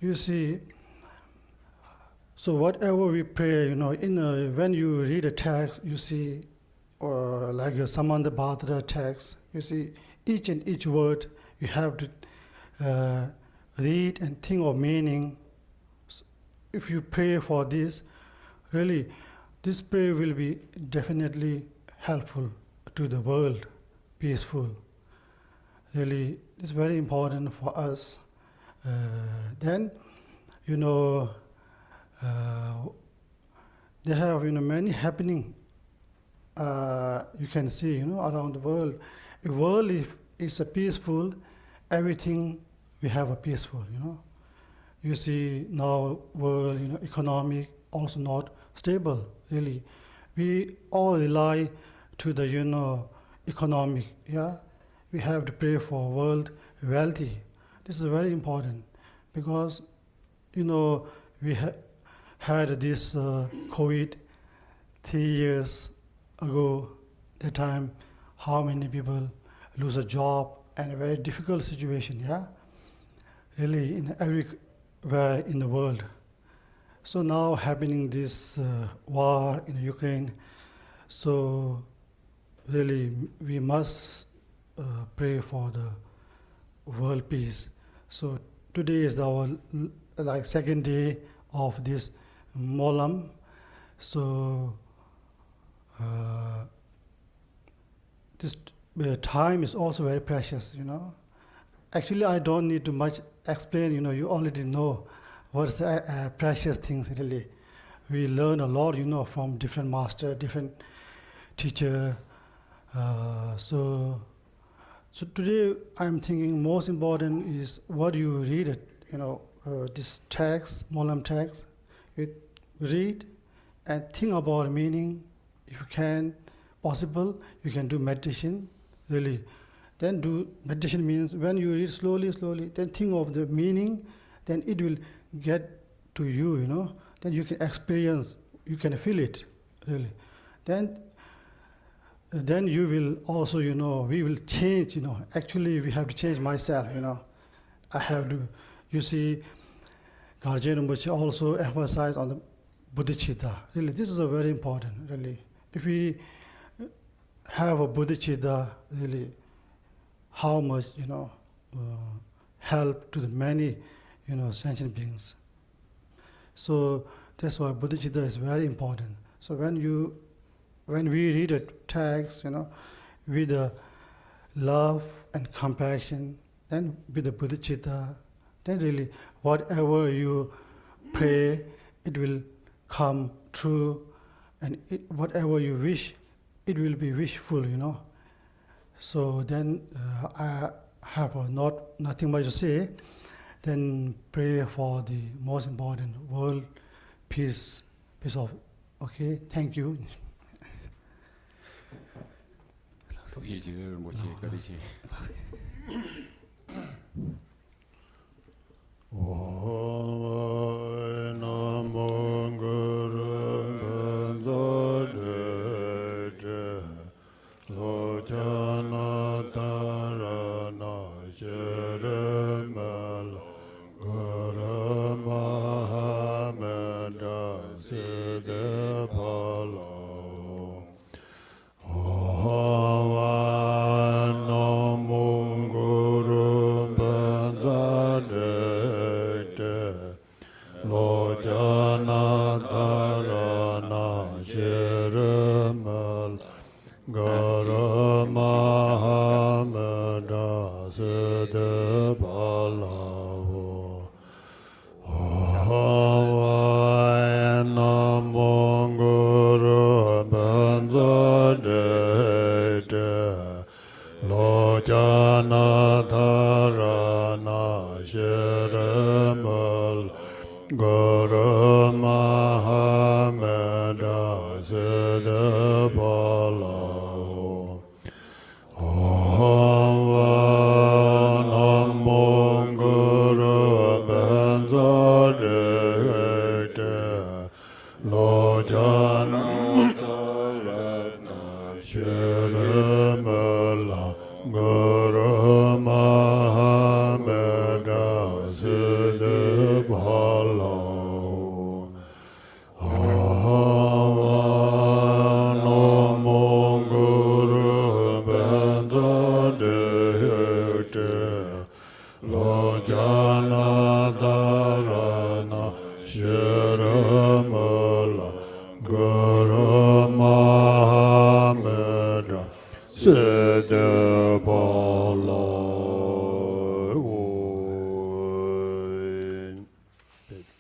You see, so whatever we pray, when you read a text, you see, or like a Samanda Bhadra text, you see each and each word you have to read and think of meaning. If you pray for this, really, this prayer will be definitely helpful to the world, peaceful. Really, it's very important for us. Then, they have many happening. You can see around the world. If world is a peaceful, everything we have a peaceful. You see now world economic also not stable. Really, we all rely to the economic. Yeah, we have to pray for world wealthy. This is very important because we had this COVID 3 years ago. That time, how many people lose a job and a very difficult situation. Yeah, really in everywhere in the world. So now happening this war in Ukraine. So really we must pray for the world peace. So today is our second day of this MONLAM. So this time is also very precious. Actually, I don't need to much explain. You already know what's precious things. Really, we learn a lot. From different master, different teacher. So today I'm thinking most important is what you read it. This text, MONLAM text. You read and think about meaning. If you can, possible, you can do meditation. Really, then do meditation means when you read slowly, then think of the meaning. Then it will get to you. Then you can experience, you can feel it. Really, then you will also, we will change. Actually, we have to change myself. I have to. You see, Garjen Rinpoche also emphasize on the bodhicitta. Really, this is a very important. Really, if we have a bodhicitta, really, how much help to the many sentient beings. So that's why bodhicitta is very important. So when we read a text, with the love and compassion, then with the bodhicitta, then really whatever you pray, it will come true, and whatever you wish, it will be wishful. So then I have nothing much to say. Then pray for the most important world peace of. Okay, thank you. Om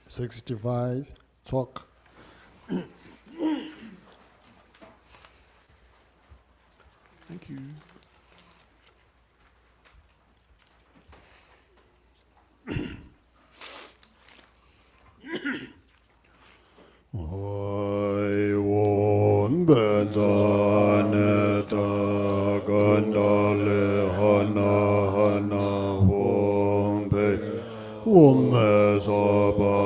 65 talk. Thank you. Hoi won benzane da gandale hana hana won be won me saba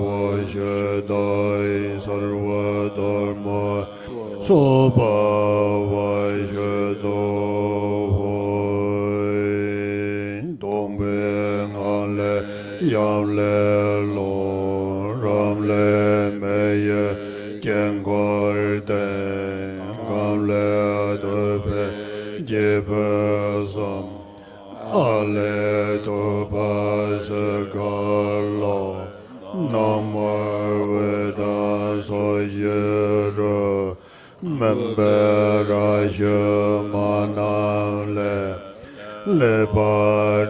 wa shedai sarva dharma soba wa shedo hoi dombe ngale yamle lo ramle meye gengorde gamle dobe jebasam ale doba segalo namar veda soyera membera shamanale le bar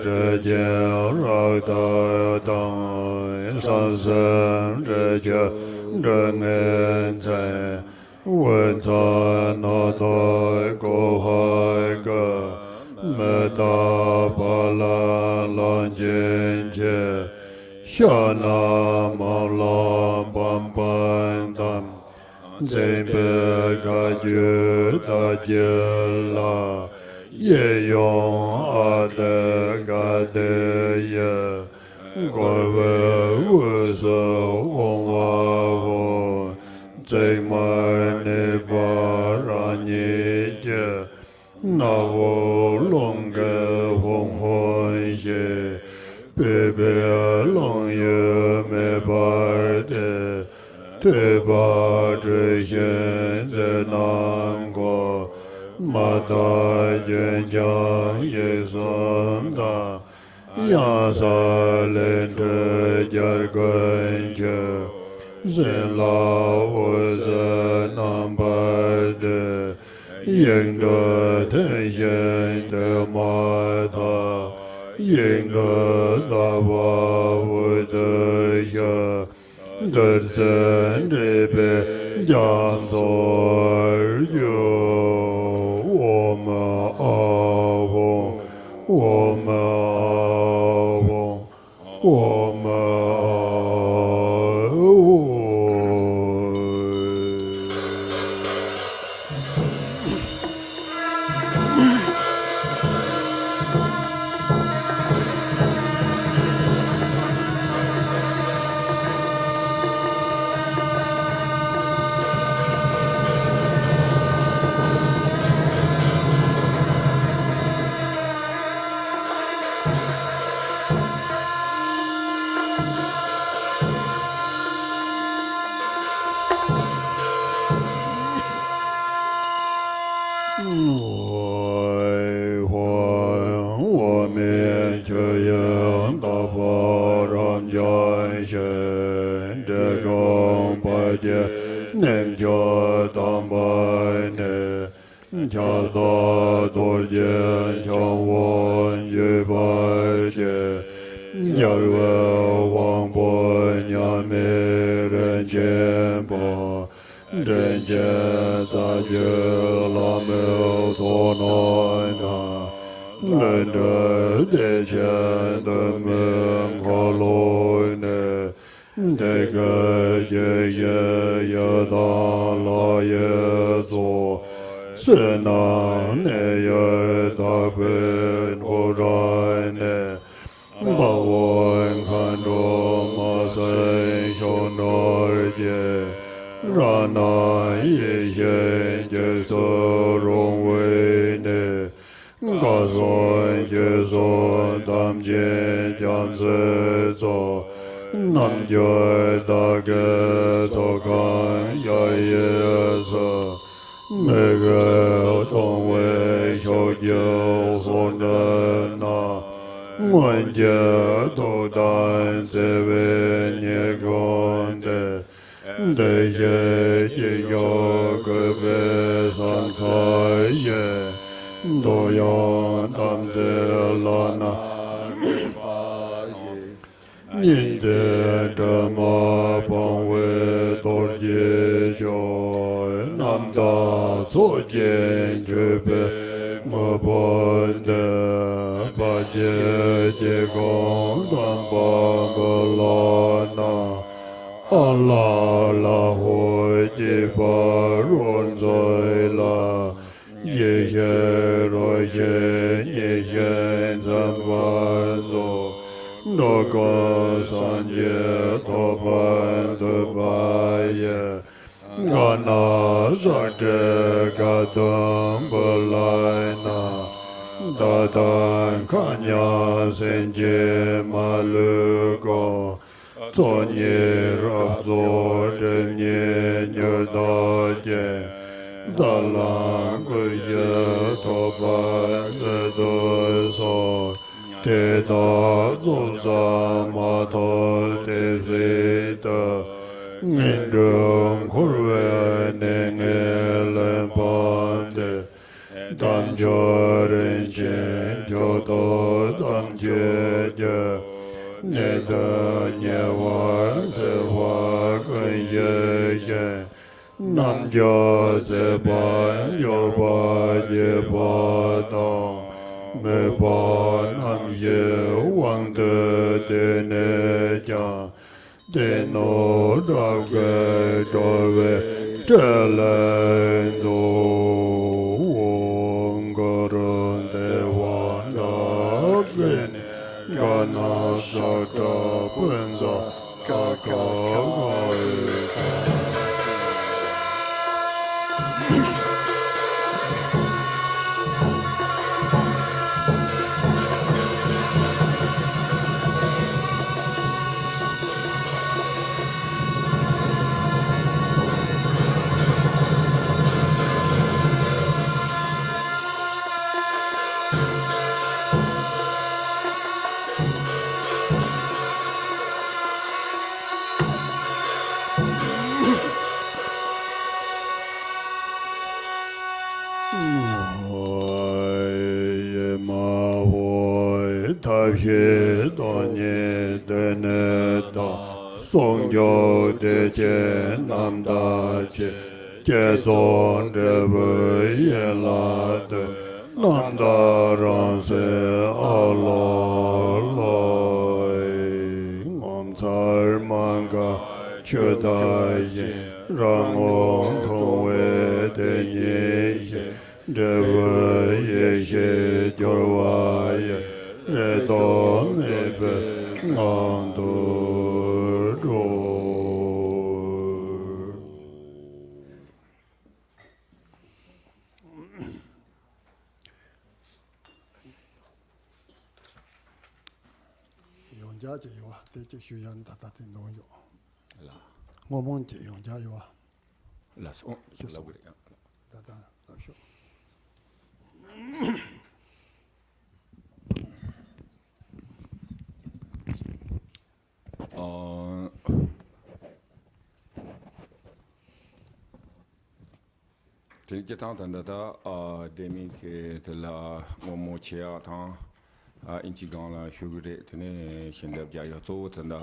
ragda dang san reja Rengen Zai Wen Zai Na Dai Go Hai Ga Me Da Ba La Lan Jin Je Sha Na Ma La Ban Ban Dam Zin Be Ga Ju Da Je La Ye Yong A De Ga De Ye Gorwe Wuzo Wong Wa Wo Zay Mar Ne Ba Ra Ni Je Na Wo Long Ge Wong Hoi Ye Be Be Long Ye Me Bar De Te Ba Zhe Yen Ze Nam Go Ma Da Yen Jiang Ye San Da Ya sa len de jar gwen je Zen la wo ze nam bar de Ying de ten yen de ma ta Ying de da wa wo de ya De zen de be jan zor yo Wo ma a wo Wo ma Nem cho tam bai ne cha da dor je cha won ye bai je jar wa wang bo nya me ren je bo ren je da je la me do no na le de je de me ko lo ne De ge ye ye ya da la ye zo se na ne ye da ben ho ra ne ba wo kan do masai shonorje rana ye je so rong wei ne ga so je so dam je jam se zo nam je da ge so kan ya ye so me ge dong wei xiao jiu so ne na Nguyen jia do dan ze we nye gong de de ye ye yo ge be san cai ye do yang tam ze la na nin de de ma bang we do ye yo nam da zo jian ju be ma bon de ba je je gong dan ba ga la na Allah la ho je ba ron zoi la ye ye ro ye ye ye zan ba zo no go san ye do ban de ba ye ga na za de ga dam ba lai na da dan kan ya sen je ma le go zo nie rab zo de nie nye da je da lang ge ye to ba de do so te da zo za ma to te se da nin dong khur we ne nge le ban de dam jo ren chen jo do dam je je ne da nye wa se wa gen ye ye nam jo se ba yo ba ye ba da me ba nam ye wang de ne ja de no da ge jo we de le do Gana Saka Punza Kaka He do nye de ne da song yo de je nam da je je zong de we ye la de nam da ran se a la la ngom tsar man ga che da ye rang ong tong we de nye ye de we ye ye jor wa ye re do ne be ngang do ro yong jia ji yo de ji xu yan da da de no yo la mo mon ji yong jia yo la so la wu da da la shu Thì cái thằng thằng đó demi cái từ là một chia thằng anh chị讲了，学个的，他呢现在比较要做的呢，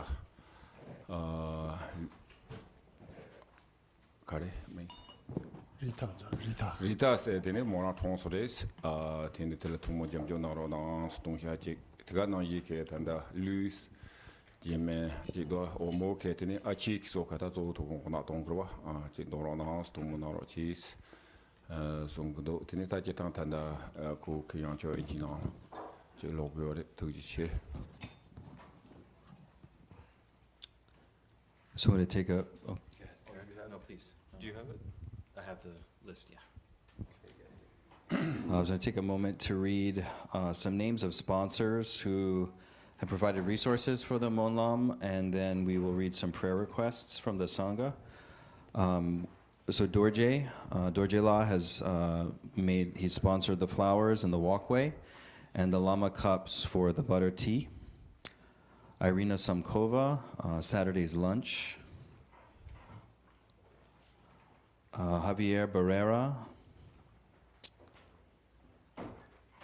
看嘞没？Rita是的呢，马上冲出来，天的他了，土木匠就拿了那东西去，这个那一个他的绿。前面这个我们看的呢，去说看他做土工那东西吧，这多少那土木那了去，送个都，天他这趟他的过去养教一级呢，这老表的投进去。So I'm going to take a. Oh, no, please. Do you have it? I have the list, yeah. I was going to take a moment to read some names of sponsors who have provided resources for the MONLAM, and then we will read some prayer requests from the Sangha. So Dorje La has he sponsored the flowers and the walkway, and the Lama cups for the butter tea. Irina Samkova, Saturday's lunch. Javier Barrera.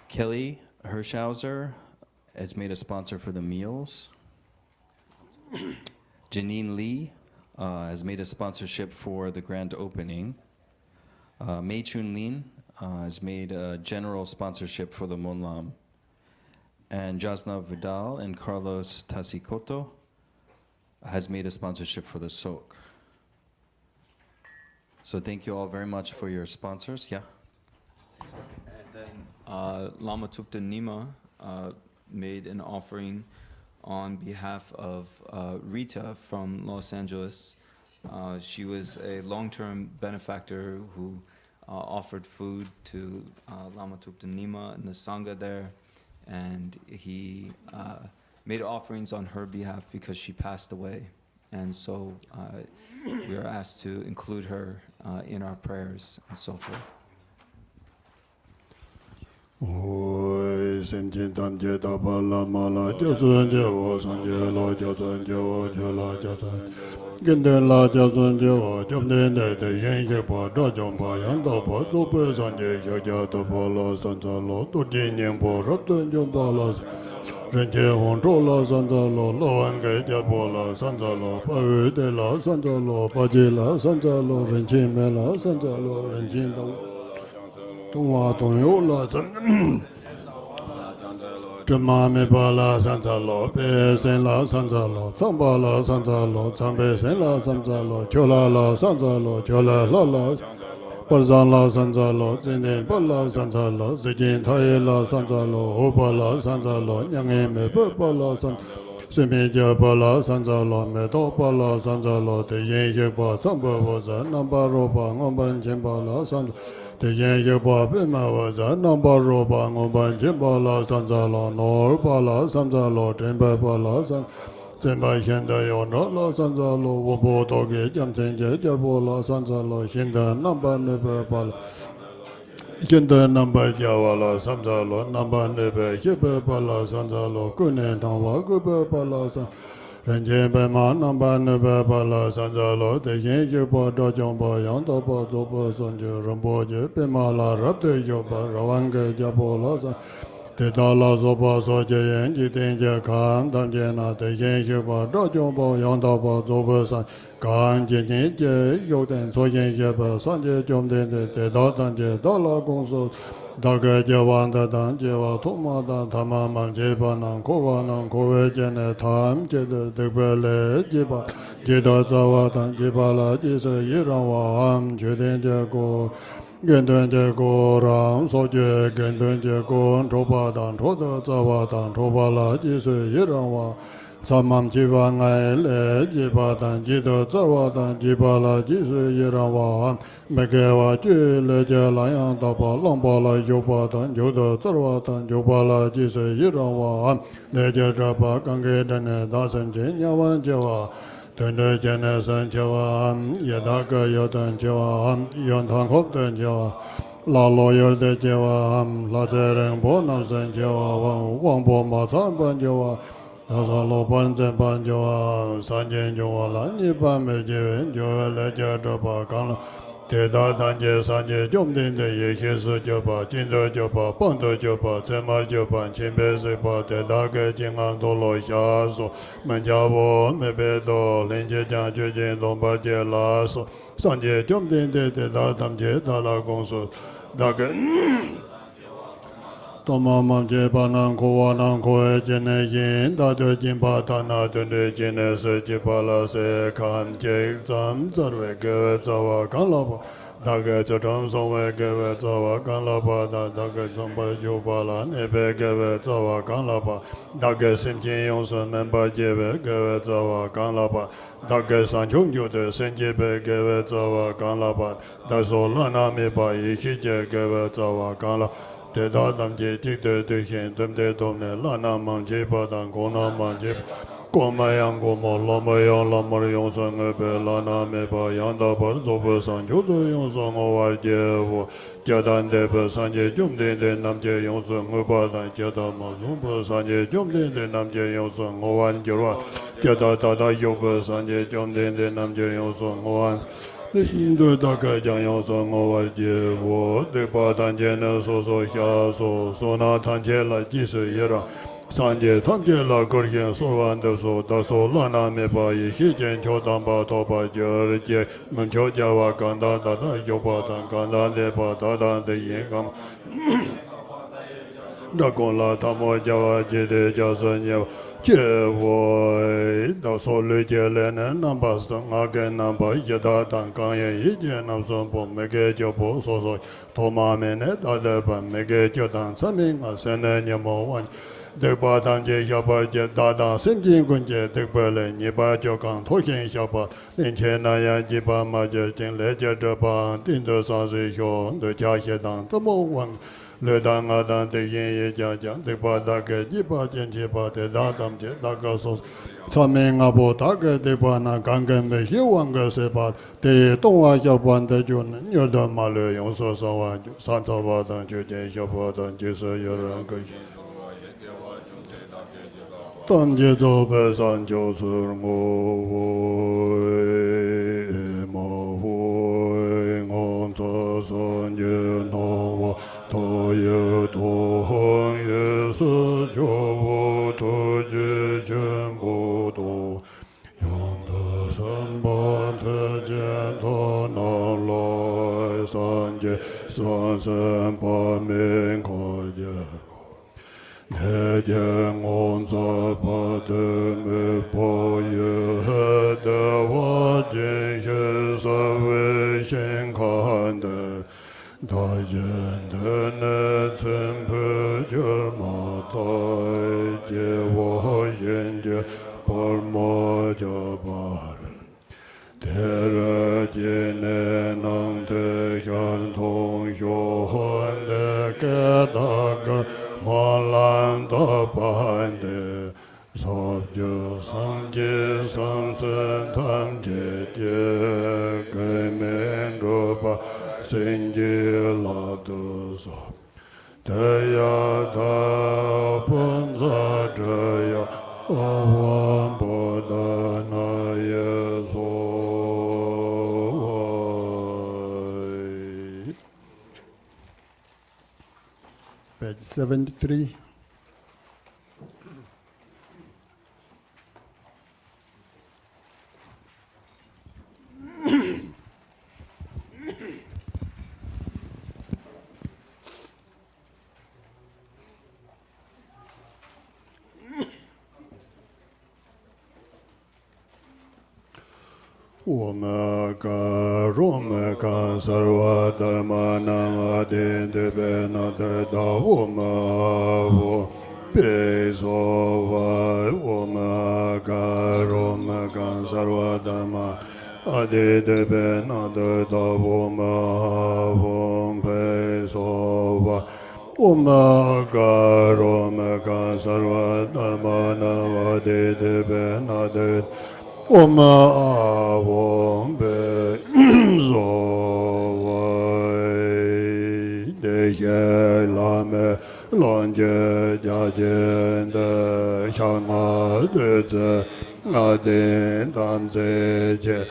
Kelly Hirschhauser has made a sponsor for the meals. Janine Lee has made a sponsorship for the grand opening. Mei Chun Lin has made a general sponsorship for the MONLAM. And Jasna Vidal and Carlos Tasikoto has made a sponsorship for the SOK. So thank you all very much for your sponsors. Yeah. And then Lama Thupten Nima made an offering on behalf of Rita from Los Angeles. She was a long-term benefactor who offered food to Lama Thupten Nima and the Sangha there, and he made offerings on her behalf because she passed away. And so we are asked to include her in our prayers and so forth. Oi senjin tamje dabala mala jasun jewo sanje lo jasun jewo jala jasun genden la jasun jewo jomden de yen ye bo do jom ba yan do bo zo pe sanje ya ja do bo lo san za lo do jin yen bo ro den jom ba lo ren je hong zhou la san za lo lo an ge jia bo la san za lo ba yu de la san za lo ba ji la san za lo ren jin me la san za lo ren jin dong 동화 동요라 드마메발라 산자로 베센라 산자로 참발라 산자로 참베센라 산자로 졸라라 산자로 졸라라라 벌산라 산자로 진네발라 산자로 지진타일라 산자로 오발라 산자로 냥에메발라 산 스미자발라 산자로 메도발라 산자로 대예예바 참바보자 남바로바 ngom반진발라 산 대예예바 베마와자 남바로바 ngom반진발라 산자로 노르발라 산자로 덴바발라 산 젠바현다요 노라 산자로 오보도게 잠센제 저볼라 산자로 신다 남바네바발 Kinda number Jawala Samzalo, number Nebe, Hibe Bala Sanzalo, Kunen Tawa, Gube Bala San, Renjebe Ma, number Nebe Bala Sanzalo, the Yenjibo Dojombo, Yantopo, Zopo Sanju, Ramboje, Pimala, Rapte Yoba, Rawange Jabola San, the Dala Zoba Soja, Yenji Khan, Danjena, the Yenjibo Dojombo, Yantopo, Zopo San, Khan Jini, Yoden, Soyen Yeba, Sanje Jomden, the Dodanje, Dala Gonso, Daga Javanda Danjeva, Tomada, Tamaman Jebanan, Kovanan, Kovejene, Tam, Jed, the Bele, Jiba, Jeda Zawatan, Jibala, Jisa, Yirawa, Juden Jago, Gendun Jago, Ram, Soje, Gendun Jago, Trobadan, Troda Zawatan, Trobala, Jisa, Yirawa, Samam Jivangai, Jibadan, Jida Zawadan, Jibala, Jisu Yirawa, Megawa, Jile Jalayan, Daba, Lombala, Yobadan, Yoda Zarwatan, Yobala, Jisu Yirawa, Leja Jaba, Gangadan, Dasan Jinyawan Jawa, Tende Janesan Jawa, Yadaka Yodan Jawa, Yontan Hopdan Jawa, La Lawyer de Jawa, La Zereng Bonamsan Jawa, Wangbo Mazamban Jawa, 다살로 번째 반조와 산jen조와 란니밤에 제wen조 레저더바 강라 대다 단계 산제 좀된데 예해서 줘봐 진도 줘봐 번도 줘봐 제말 줘봐 침배세봐 대다게 진강도로 샤소 만자보 메베도 렌제장 죄제 동바제라소 산제 좀된데 대다 담제 달라 공수 다게 Tomamam Jebanan Kowanan Koe Jene Yin Dado Jimba Tana Dunde Jene Se Jibala Se Kan Jek Zam Zarwe Ge Zawa Kanlabo Daga Chadam Songwe Gave Zawa Kanlapa, Daga Zambara Yubala, Nebe Gave Zawa Kanlapa, Daga Simjin Yongsun Member Jebe Gave Zawa Kanlapa, Daga Sanjung Yude Senjebe Gave Zawa Kanlapa, Daso Lana Meba Ikije Gave Zawa Kanlapa, Te Dadam Je Tikde Dukhin Tumde Domne Lana Manje Padan Gona Manje Komayang Gomo Lamayang Lamar Yongsan Ebe Lana Meba Yanda Bar Zobe Sanjudo Yongsan Ovar Jevo Jadan Debe Sanje Jumden De Namje Yongsan Obadan Jada Mazumba Sanje Jumden De Namje Yongsan Ovan Jirwa Jada Dada Yobe Sanje Jumden De Namje Yongsan Ovan Hindu Daka Jang Yongsan Ovar Jevo Depa Tanjena Soso Hya So Sona Tanjela Jisu Yera Sanje Tamje La Gurgen Sorwan Deso Daso Lana Meba Hijen Chodamba Toba Jerje Muncho Jawa Ganda Dada Yoba Dan Ganda Deba Dada De Yengam Dakon La Tamo Jawa Jede Jasan Yewa Jewo Daso Luje Lene Namba Sang Agen Namba Yeda Dan Kanye Hijen Namson Po Mege Jopo Soso Toma Mene Dadeba Mege Jodan Samin Asene Nyamo Wan Dekpa Tangje Xiaopa Je Dada Simjin Kunje Dekpa Le Nipa Jokang Tokin Xiaopa Linche Naya Jipa Maje Jing Le Je Zhepa Dindo Sansi Xio De Jia Xie Dang Tamo Wang Le Dang A Dang De Yin Ye Jia Jiang Dekpa Dake Jipa Jin Jipa De Dadam Je Daka Sos Same Ngabo Dake Dekpa Na Gangen Me Xie Wang Ge Sepa De Dongwa Xiaopa De Jun Nyerda Ma Le Yong So Sawa San Taba Dang Ju Jin Xiaopa Dang Ji Se Yoran Ge Tanje Zobe San Jo Sur Ngo Woi Mo Woi Ngon So Son Ye No Wa To Ye To Hong Ye Su Jo Wo To Ji Chen Bo Do Yang De San Ban Te Jen To Nam Lai San Je San Sen Pa Min Ko Ye Ne Jiang On Sa Pa De Me Po Ye De Wa Jin Ye Sa Wei Xin Kan De Da Yin De Ne Cen Pe Jir Ma Tai Je Wa Yin Je Par Ma Ja Bar Tere Jine Nang Te Hyar Tong Xio Han De Ke Da Ge MONLAM Da Ban De Sob Je Sang Je Sam Sen Tam Je Je Ge Men Ru Pa Sen Je La De Sob De Ya Da Pun Sa Je Ya Awan Bo Da Na Ye So Page 73. Omega Romega Sarva Dharma Nama De Bena De Da Oma Pesova Omega Romega Sarva Dharma Ade De Bena De Da Oma Pesova Omega Romega Sarva Dharma Nama De Bena De Oma Avon Be Zowai De Ye Lame Lonje Jajen De Hyanga De Ze Aden Tam Ze Je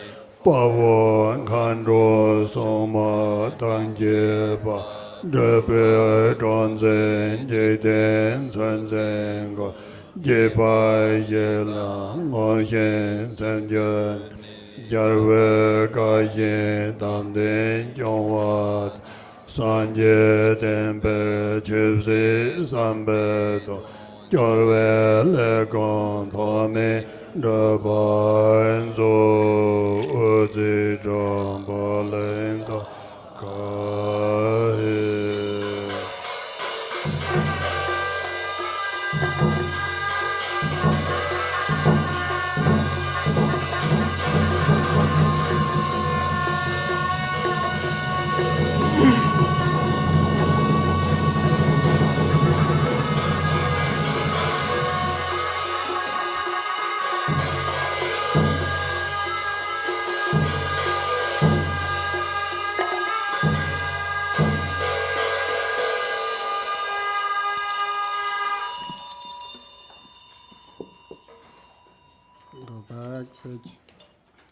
Pawon Kandro Soma Tangje Ba Debe Zhon Zen Je Den Zhen Zen Go Je Pai Ye Lang Ngo Yen Sen Yen Jarwe Ka Yen Tam Den Jong Wat San Je Den Per Chip Si San Be Do Jarwe Le Gong Tho Me De Ba En Zo U Zi Zhang Ba Len Do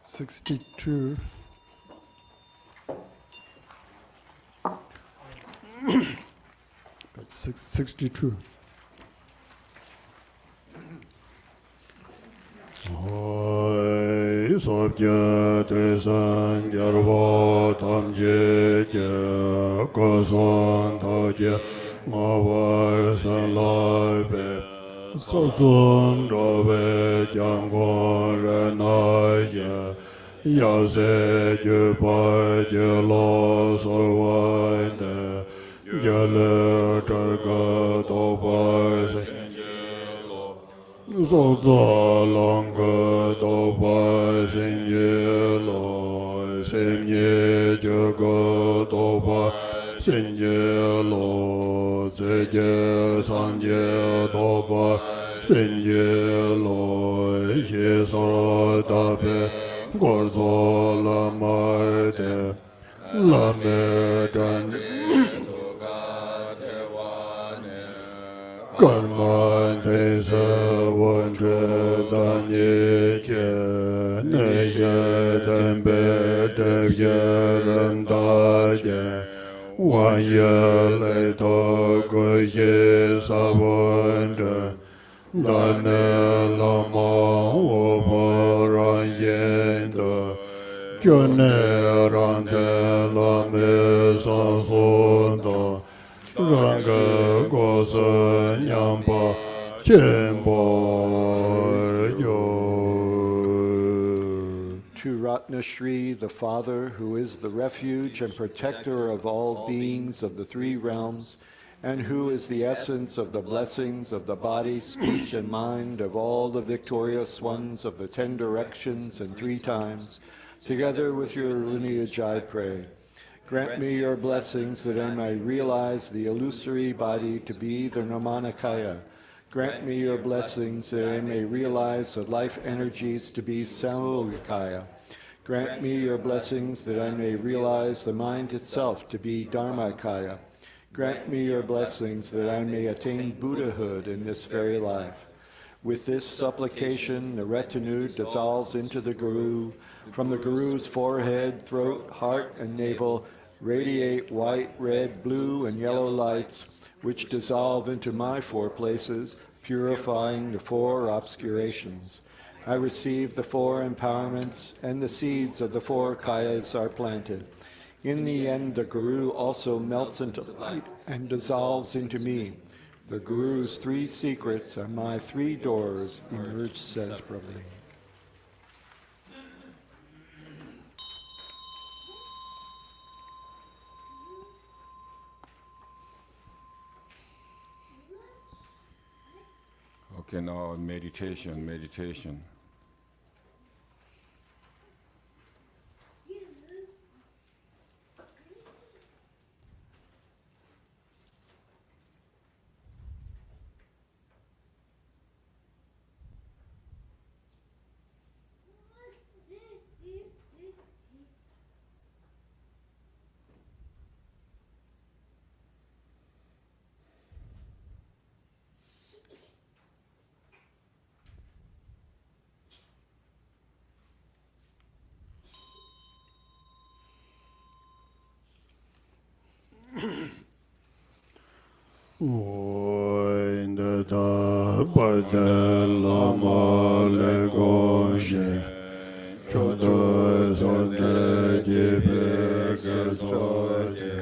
62. Page 62. Hoi sobje tesan gyarwa tamje je koson taje ngawar salabe sosun robe jangwa renaye yase jupa jelo solwainde jale targa dobar se Soza langa doba senye lo semye jaga doba senye lo zeje sanje doba senye lo yesa dabe gorzo la marte la me Karma tesa wandre danye ke neye dembe devye ramdaye wanye le to goye savandre dane lama oparayenda jone rante lame sansonda Ranga gosa nyamba chenpo yo. To Ratnashri, the Father, who is the refuge and protector of all beings of the three realms, and who is the essence of the blessings of the body, speech, and mind of all the victorious ones of the 10 directions and 3 times, together with your lineage I pray. Grant me your blessings that I may realize the illusory body to be the Nirmanakaya. Grant me your blessings that I may realize the life energies to be Samogakaya. Grant me your blessings that I may realize the mind itself to be Dharmakaya. Grant me your blessings that I may attain Buddhahood in this very life. With this supplication, the retinue dissolves into the Guru. From the Guru's forehead, throat, heart, and navel radiate white, red, blue, and yellow lights, which dissolve into my 4 places, purifying the 4 obscurations. I receive the 4 empowerments, and the seeds of the 4 kayas are planted. In the end, the Guru also melts into light and dissolves into me. The Guru's 3 secrets and my 3 doors emerge separately. Okay, now meditation. Oinde da bade lama le gonje chodo zonde jibe gazoje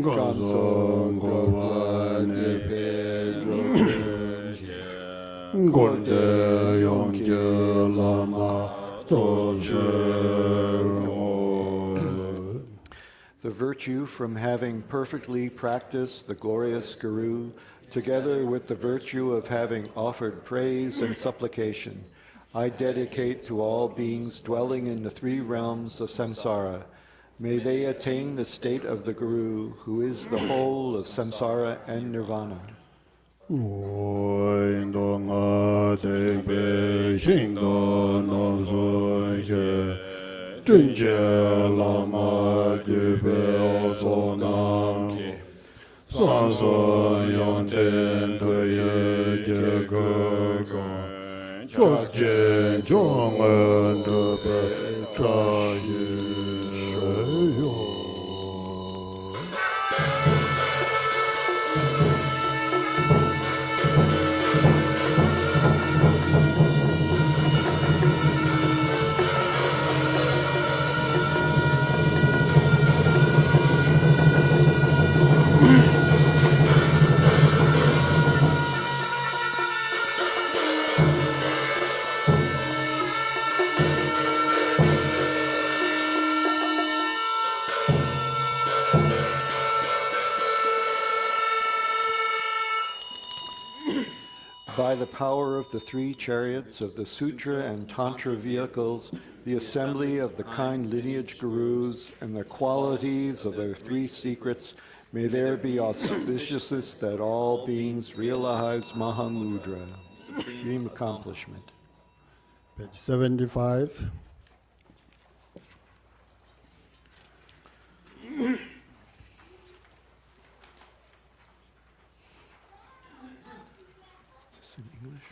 gazon govane pedro gonde yonge lama toje. The virtue from having perfectly practiced the glorious Guru, together with the virtue of having offered praise and supplication, I dedicate to all beings dwelling in the 3 realms of samsara. May they attain the state of the Guru, who is the whole of samsara and nirvana. Lama Jibe Osonam Sanso Yonten Toye Jegaga Sokje Chongan Tepe by the power of the 3 chariots of the Sutra and Tantra vehicles, the assembly of the kind lineage gurus, and the qualities of their 3 secrets, may there be auspiciousness that all beings realize Mahamudra, supreme accomplishment. Page 75. Is this in English?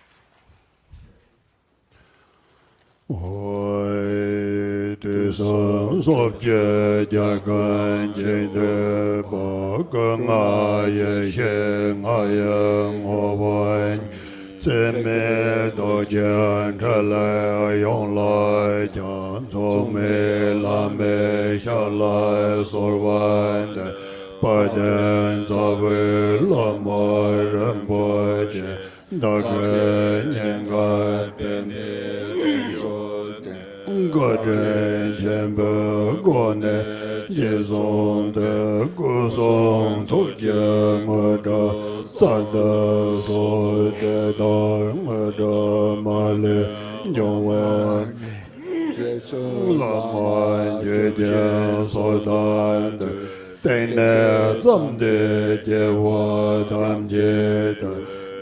Oi, tisam sobje jargan jende bakang aye sheng ayang owan zeme do jan chalai yong lai jan to me la me sha lai sorwan de paden zawe la ma ram bo je da ge nyen ga pe me Godren Jembe Gone Jezon de Gozon Tokye Mada Sarda So de Dar Mada Male Jongwen Lama Jeje Sordan de Tene Zamde Jewa Dam Jeda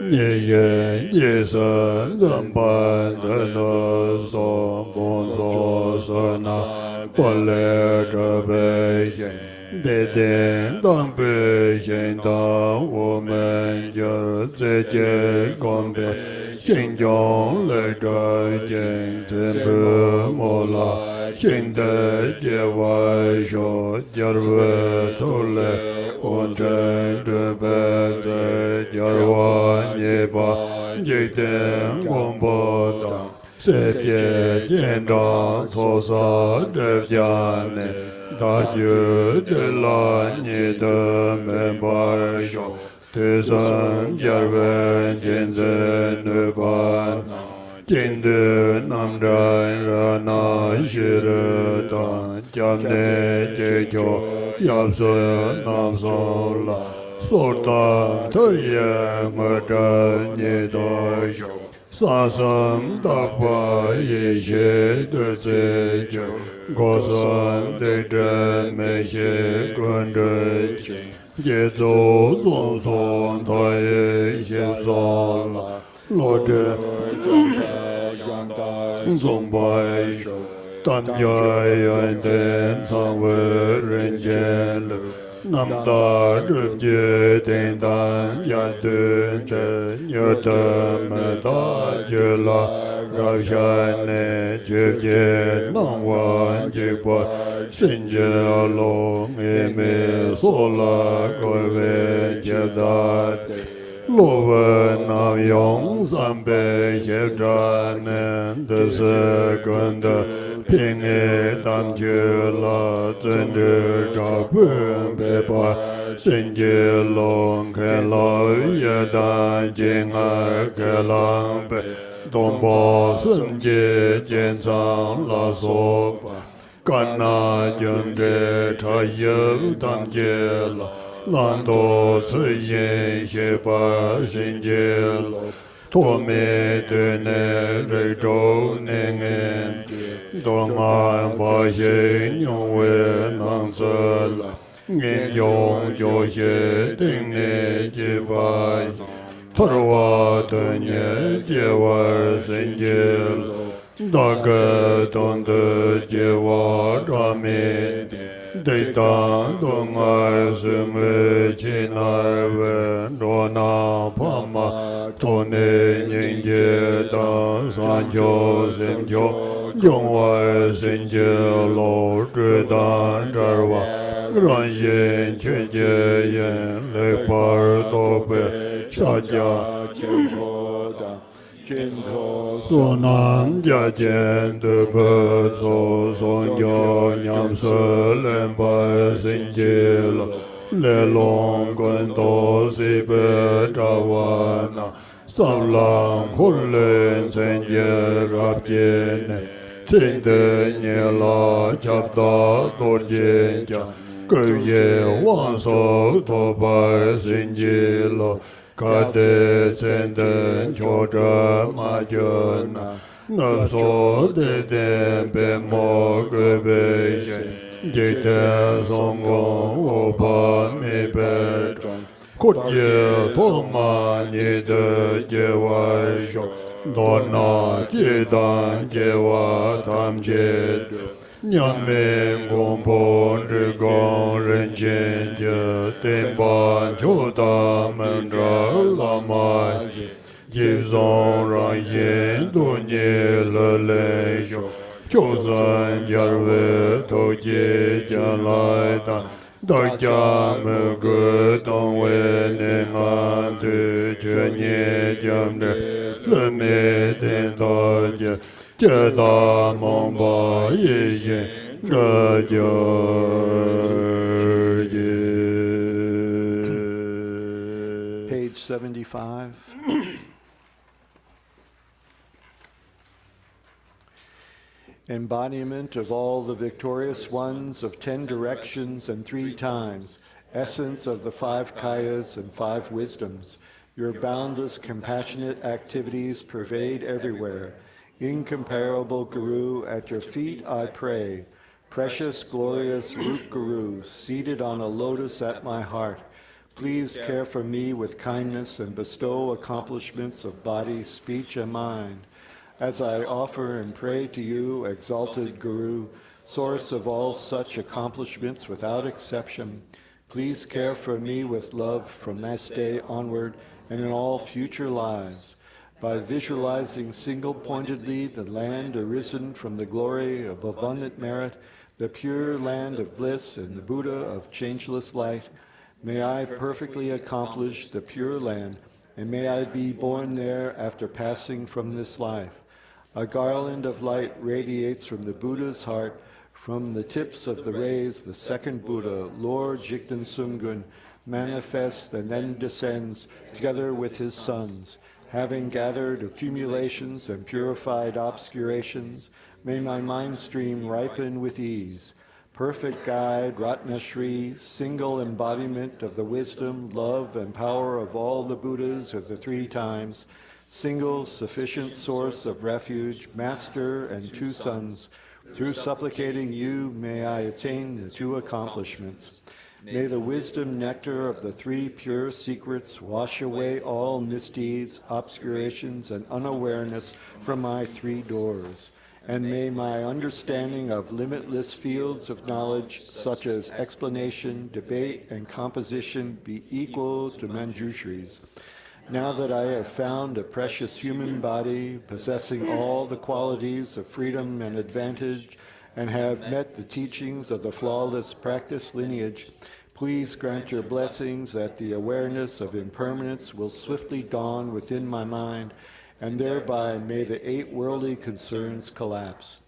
Nye Jesen Zamban Zena Som Bon So Sana Pole Trabe Yen Deden Dang Pe Yen Dang Women Jer Zetje Gombe Shen Jong Le Tra Yen Zembe Mola Shen De Jewa Sho Jerwe Tole On Chen Trebe Ze Jerwa Nyeba Jiten Gombo Dang Se Jie Jen Dang So Sa Trev Jane Da Ju De La Nye De Men Bar Sho Te San Jerwe Jen Ze Ne Ban Jin De Nam Rai Ra Na Shir Dan Jam Ne Je Jo Yap So Nam So La So Tam Te Ye Nge Da Nye Da Sho Sa Sam Da Pa Ye She De Se Jo Go San De De Me She Gun De Che Je Zo Zong Son Ta Ye She So La Lo De Zong Bai Sho Tam Jai Yan Den Sang We Ren Jen Le Nam Da Rup Je Den Dan Ya Dun De Nyer De Me Da Je La Rav Shan Ne Je Je Nang Wan Je Ba Sin Je Long E Me So La Gor Ve Je Da Lo Ve Nam Yong San Pe Ye Tra Nen De Se Gun De Ping E Dam Je La Zhen Zhe Zha Pun Pe Pa Sin Je Long Ke La Ye Dan Jing Er Ke Lang Pe Dong Ba Sun Je Jian Sang La So Pa Gan Na Jun Zhe Cha Ye Dam Je La Lan Do Ci Yin Xie Pa Xin Je Lo To Me De Ne Rei Zhou Ning En Dong An Ba Xie Nyong We Nang Se La Ngin Yong Jo Xie Ding Ne Ji Ba Tar Wa De Nye Je Wa Xin Je Lo Da Ge Dong De Je Wa Ra Min Dei Dan Dong Ar Sung E Chin Ar Wen Ro Na Pa Ma To Ne Ning Je Dan San Jo Sim Jo Yong War Sin Je Lo Zhi Dan Zhar Wa Ran Yin Che Je Yin Le Par Do Pe Sha Jia So Nam Jia Jian De Pe So Song Jo Nyam Se Len Par Sin Je Lo Le Long Gun Do Si Pe Tra Wa Na Sam Lang Khun Len Sen Je Rab Je Ne Chin De Nye La Chap Da Dor Jin Jia Gu Ye Wang So To Par Sin Je Lo Kade Tsenden Chodra Majona Namso Deden Bemo Gubeshen Jiten Songon Opa Mibedron Kutye Toma Nide Jewarsho Dona Jidan Jewa Tamjed Nyame Gompo Drigon Renjen Je Tenban Choda Mendra Lama Jibzon Ranyen Dunye Lelejo Chozan Yarwe Toje Jalaita Dajam Gu Dongwe Nengan Tu Jenye Jamde Leme Den Doje Jeda Momba Ye Radio Page 75. Embodiment of all the victorious ones of 10 directions and 3 times, essence of the 5 kayas and 5 wisdoms. Your boundless, compassionate activities pervade everywhere. Incomparable Guru, at your feet I pray. Precious, glorious Root Guru, seated on a lotus at my heart, please care for me with kindness and bestow accomplishments of body, speech, and mind. As I offer and pray to you, exalted Guru, source of all such accomplishments without exception, please care for me with love from this day onward and in all future lives. By visualizing single-pointedly the land arisen from the glory of abundant merit, the pure land of bliss and the Buddha of changeless light, may I perfectly accomplish the pure land, and may I be born there after passing from this life. A garland of light radiates from the Buddha's heart. From the tips of the rays, the second Buddha, Lord Jigten Sumgun, manifests and then descends together with his sons. Having gathered accumulations and purified obscurations, may my mind stream ripen with ease. Perfect guide, Ratnashri, single embodiment of the wisdom, love, and power of all the Buddhas of the 3 times, single sufficient source of refuge, master and 2 sons. Through supplicating you, may I attain the 2 accomplishments. May the wisdom nectar of the 3 pure secrets wash away all misdeeds, obscurations, and unawareness from my 3 doors. And may my understanding of limitless fields of knowledge, such as explanation, debate, and composition, be equal to Manjushri's. Now that I have found a precious human body possessing all the qualities of freedom and advantage, and have met the teachings of the flawless practice lineage, please grant your blessings that the awareness of impermanence will swiftly dawn within my mind, and thereby may the 8 worldly concerns collapse.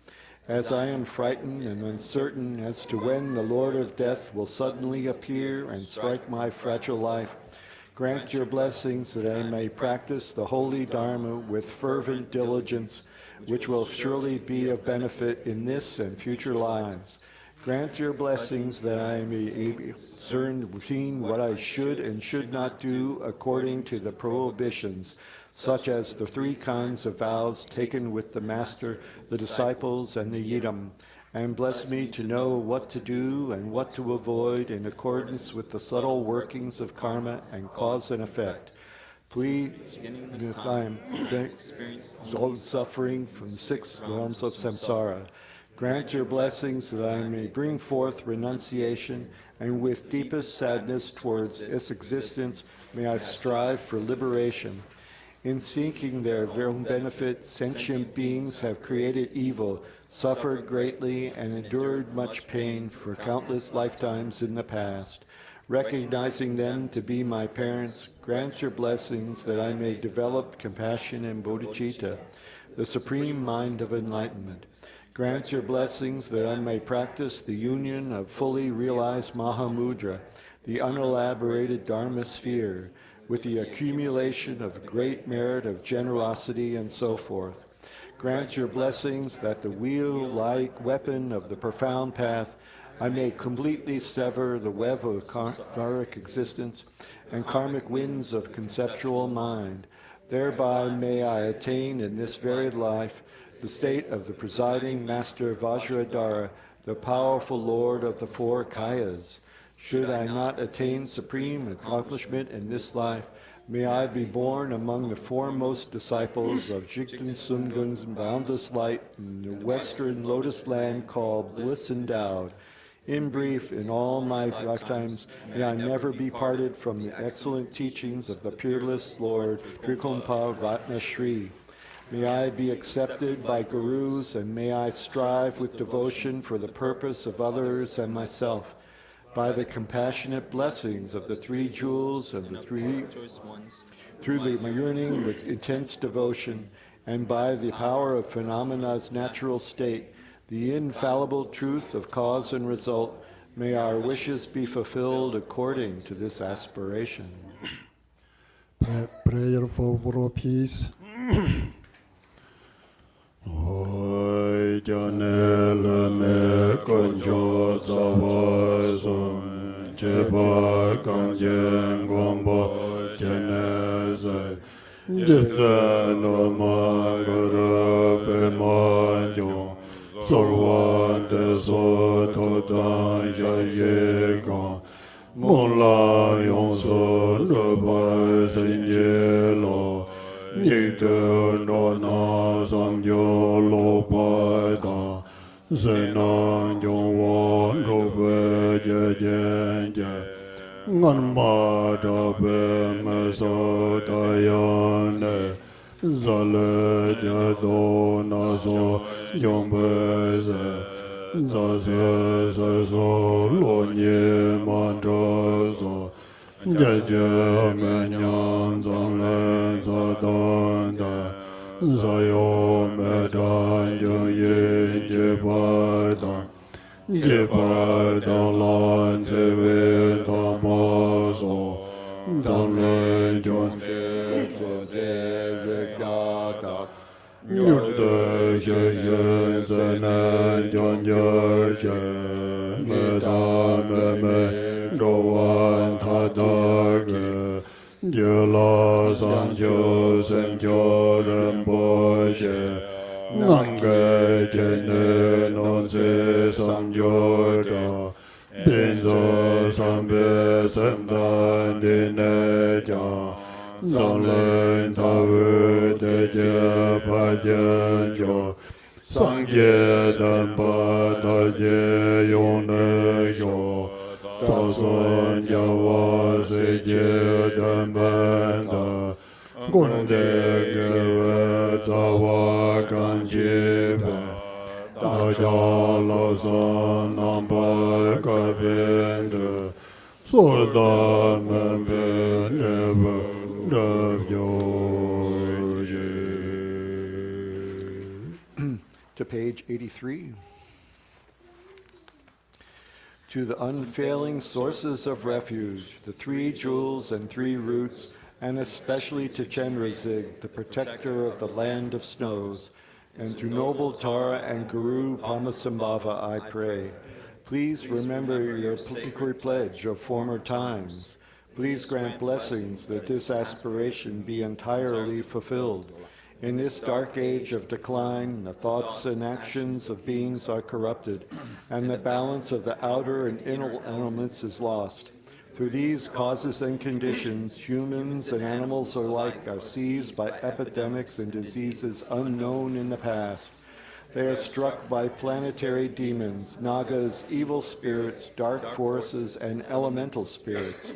As I am frightened and uncertain as to when the Lord of Death will suddenly appear and strike my fragile life, grant your blessings that I may practice the holy Dharma with fervent diligence, which will surely be of benefit in this and future lives. Grant your blessings that I may discern between what I should and should not do according to the prohibitions, such as the 3 kinds of vows taken with the Master, the disciples, and the Yidam, and bless me to know what to do and what to avoid in accordance with the subtle workings of karma and cause and effect. Please, this time, all suffering from 6 realms of samsara. Grant your blessings that I may bring forth renunciation, and with deepest sadness towards its existence, may I strive for liberation. In seeking their own benefit, sentient beings have created evil, suffered greatly, and endured much pain for countless lifetimes in the past. Recognizing them to be my parents, grant your blessings that I may develop compassion and bodhicitta, the supreme mind of enlightenment. Grant your blessings that I may practice the union of fully realized Mahamudra, the unelaborated Dharma sphere, with the accumulation of great merit of generosity and so forth. Grant your blessings that the wheel-like weapon of the profound path I may completely sever the web of karmic existence and karmic winds of conceptual mind. Thereby may I attain in this very life the state of the presiding Master Vajradhara, the powerful Lord of the four Kayas. Should I not attain supreme accomplishment in this life, may I be born among the foremost disciples of Jigten Sungung's boundless light in the western lotus land called Bliss Endowed. In brief, in all my lifetimes, may I never be parted from the excellent teachings of the peerless Lord DRIKUNG Vatna Shri. May I be accepted by gurus, and may I strive with devotion for the purpose of others and myself. By the compassionate blessings of the three jewels of the three, through my yearning with intense devotion, and by the power of phenomena' natural state, the infallible truth of cause and result, may our wishes be fulfilled according to this aspiration. Prayer for world peace. Hoy janela me konjo zawazum jeba kanjen gombo janeza jibza no mangara be manjo sorwan de so todan yega mola yon so le bar senjelo Nidder dona samjo lopada Zenan yongwan robe jejenje Ngan mada be mesodayane Zale jadona so yombeze Zase se so lo nye mandrazo Jaja menyan zanglen zadanda Zayo medan yin jebadan Jebadan lan sevin damaso Zanglen jon zevigdada Yurda yin zenen jon yerje Medan meme Rowan Tadarge Jela Sanjo Senjo Remboje Nange Jene Nonse Samjorda Binzo Sambe Sendan Dineja Zanlen Tavu Deje Parjenjo Sangye Dampa Darje Yonejo Sason Jawa Seje Dambanda Gunde Gewe Tawa Kanjibe Dajala San Nambar Kabinde Sorda Membe Nebe To page 83. To the unfailing sources of refuge, the three jewels and three roots, and especially to Chenrezig, the protector of the land of snows, and to noble Tara and Guru Pamasambhava I pray. Please remember your sacred pledge of former times. Please grant blessings that this aspiration be entirely fulfilled. In this dark age of decline, the thoughts and actions of beings are corrupted, and the balance of the outer and inner elements is lost. Through these causes and conditions, humans and animals alike are seized by epidemics and diseases unknown in the past. They are struck by planetary demons, nagas, evil spirits, dark forces, and elemental spirits.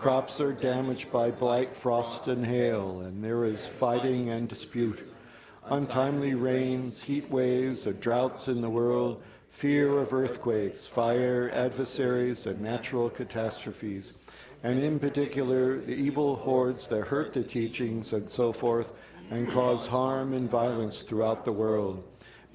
Crops are damaged by blight, frost, and hail, and there is fighting and dispute. Untimely rains, heat waves, or droughts in the world, fear of earthquakes, fire, adversaries, and natural catastrophes, and in particular, the evil hordes that hurt the teachings and so forth, and cause harm and violence throughout the world.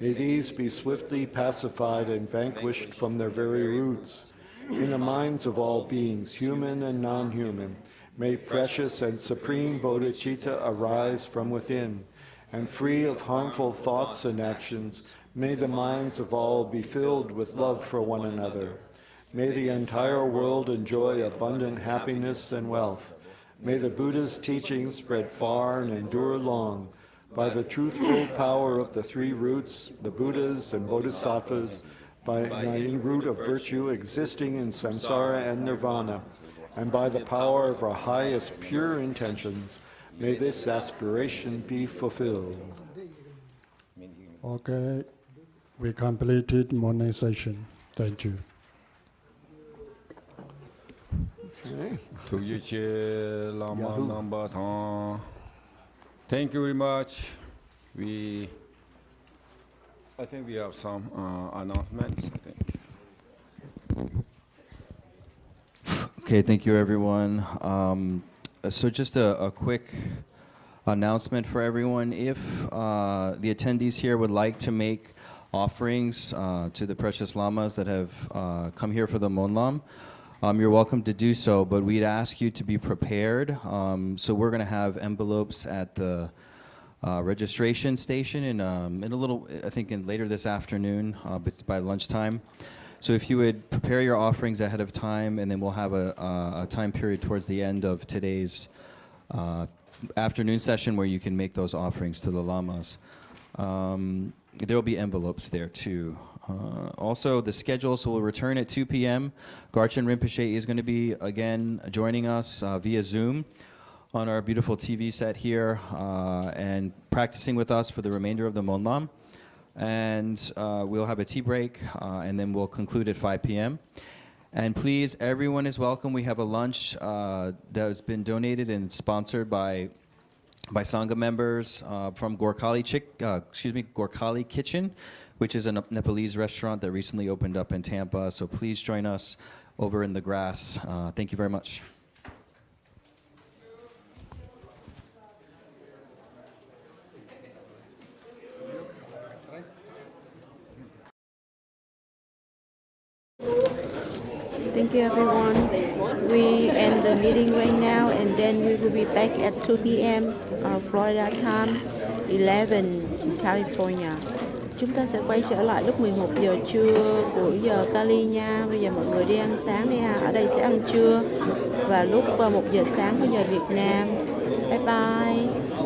May these be swiftly pacified and vanquished from their very roots. In the minds of all beings, human and non-human, may precious and supreme bodhicitta arise from within, and free of harmful thoughts and actions, may the minds of all be filled with love for one another. May the entire world enjoy abundant happiness and wealth. May the Buddha's teachings spread far and endure long. By the truthful power of the three roots, the Buddhas and Bodhisattvas, by any root of virtue existing in samsara and nirvana, and by the power of our highest pure intentions, may this aspiration be fulfilled. Okay, we completed morning session. Thank you. Okay. Tuyeche Lama Yahoo. Namba Thang. Thank you very much. I think we have some announcements, I think. Okay, thank you, everyone. So just a quick announcement for everyone. If the attendees here would like to make offerings to the precious lamas that have come here for the MONLAM, you're welcome to do so, but we'd ask you to be prepared. So we're going to have envelopes at the registration station in a little, I think later this afternoon, by lunchtime. So if you would prepare your offerings ahead of time, and then we'll have a time period towards the end of today's afternoon session where you can make those offerings to the lamas. There will be envelopes there too. Also, the schedule, so we'll return at 2 p.m. Garchen Rinpoche is going to be again joining us via Zoom on our beautiful TV set here and practicing with us for the remainder of the MONLAM. And we'll have a tea break, and then we'll conclude at 5 p.m. And please, everyone is welcome. We have a lunch that has been donated and sponsored by Sangha members from Gorkhali Kitchen, which is a Nepalese restaurant that recently opened up in Tampa. So please join us over in the grass. Thank you very much. Thank you, everyone. We end the meeting right now, and then we will be back at 2 p.m. Florida time, 11 California. Chúng ta sẽ quay trở lại lúc 11 giờ trưa của giờ Cali nha. Bây giờ mọi người đi ăn sáng đi ha. Ở đây sẽ ăn trưa và lúc 1 giờ sáng của giờ Việt Nam. Bye bye.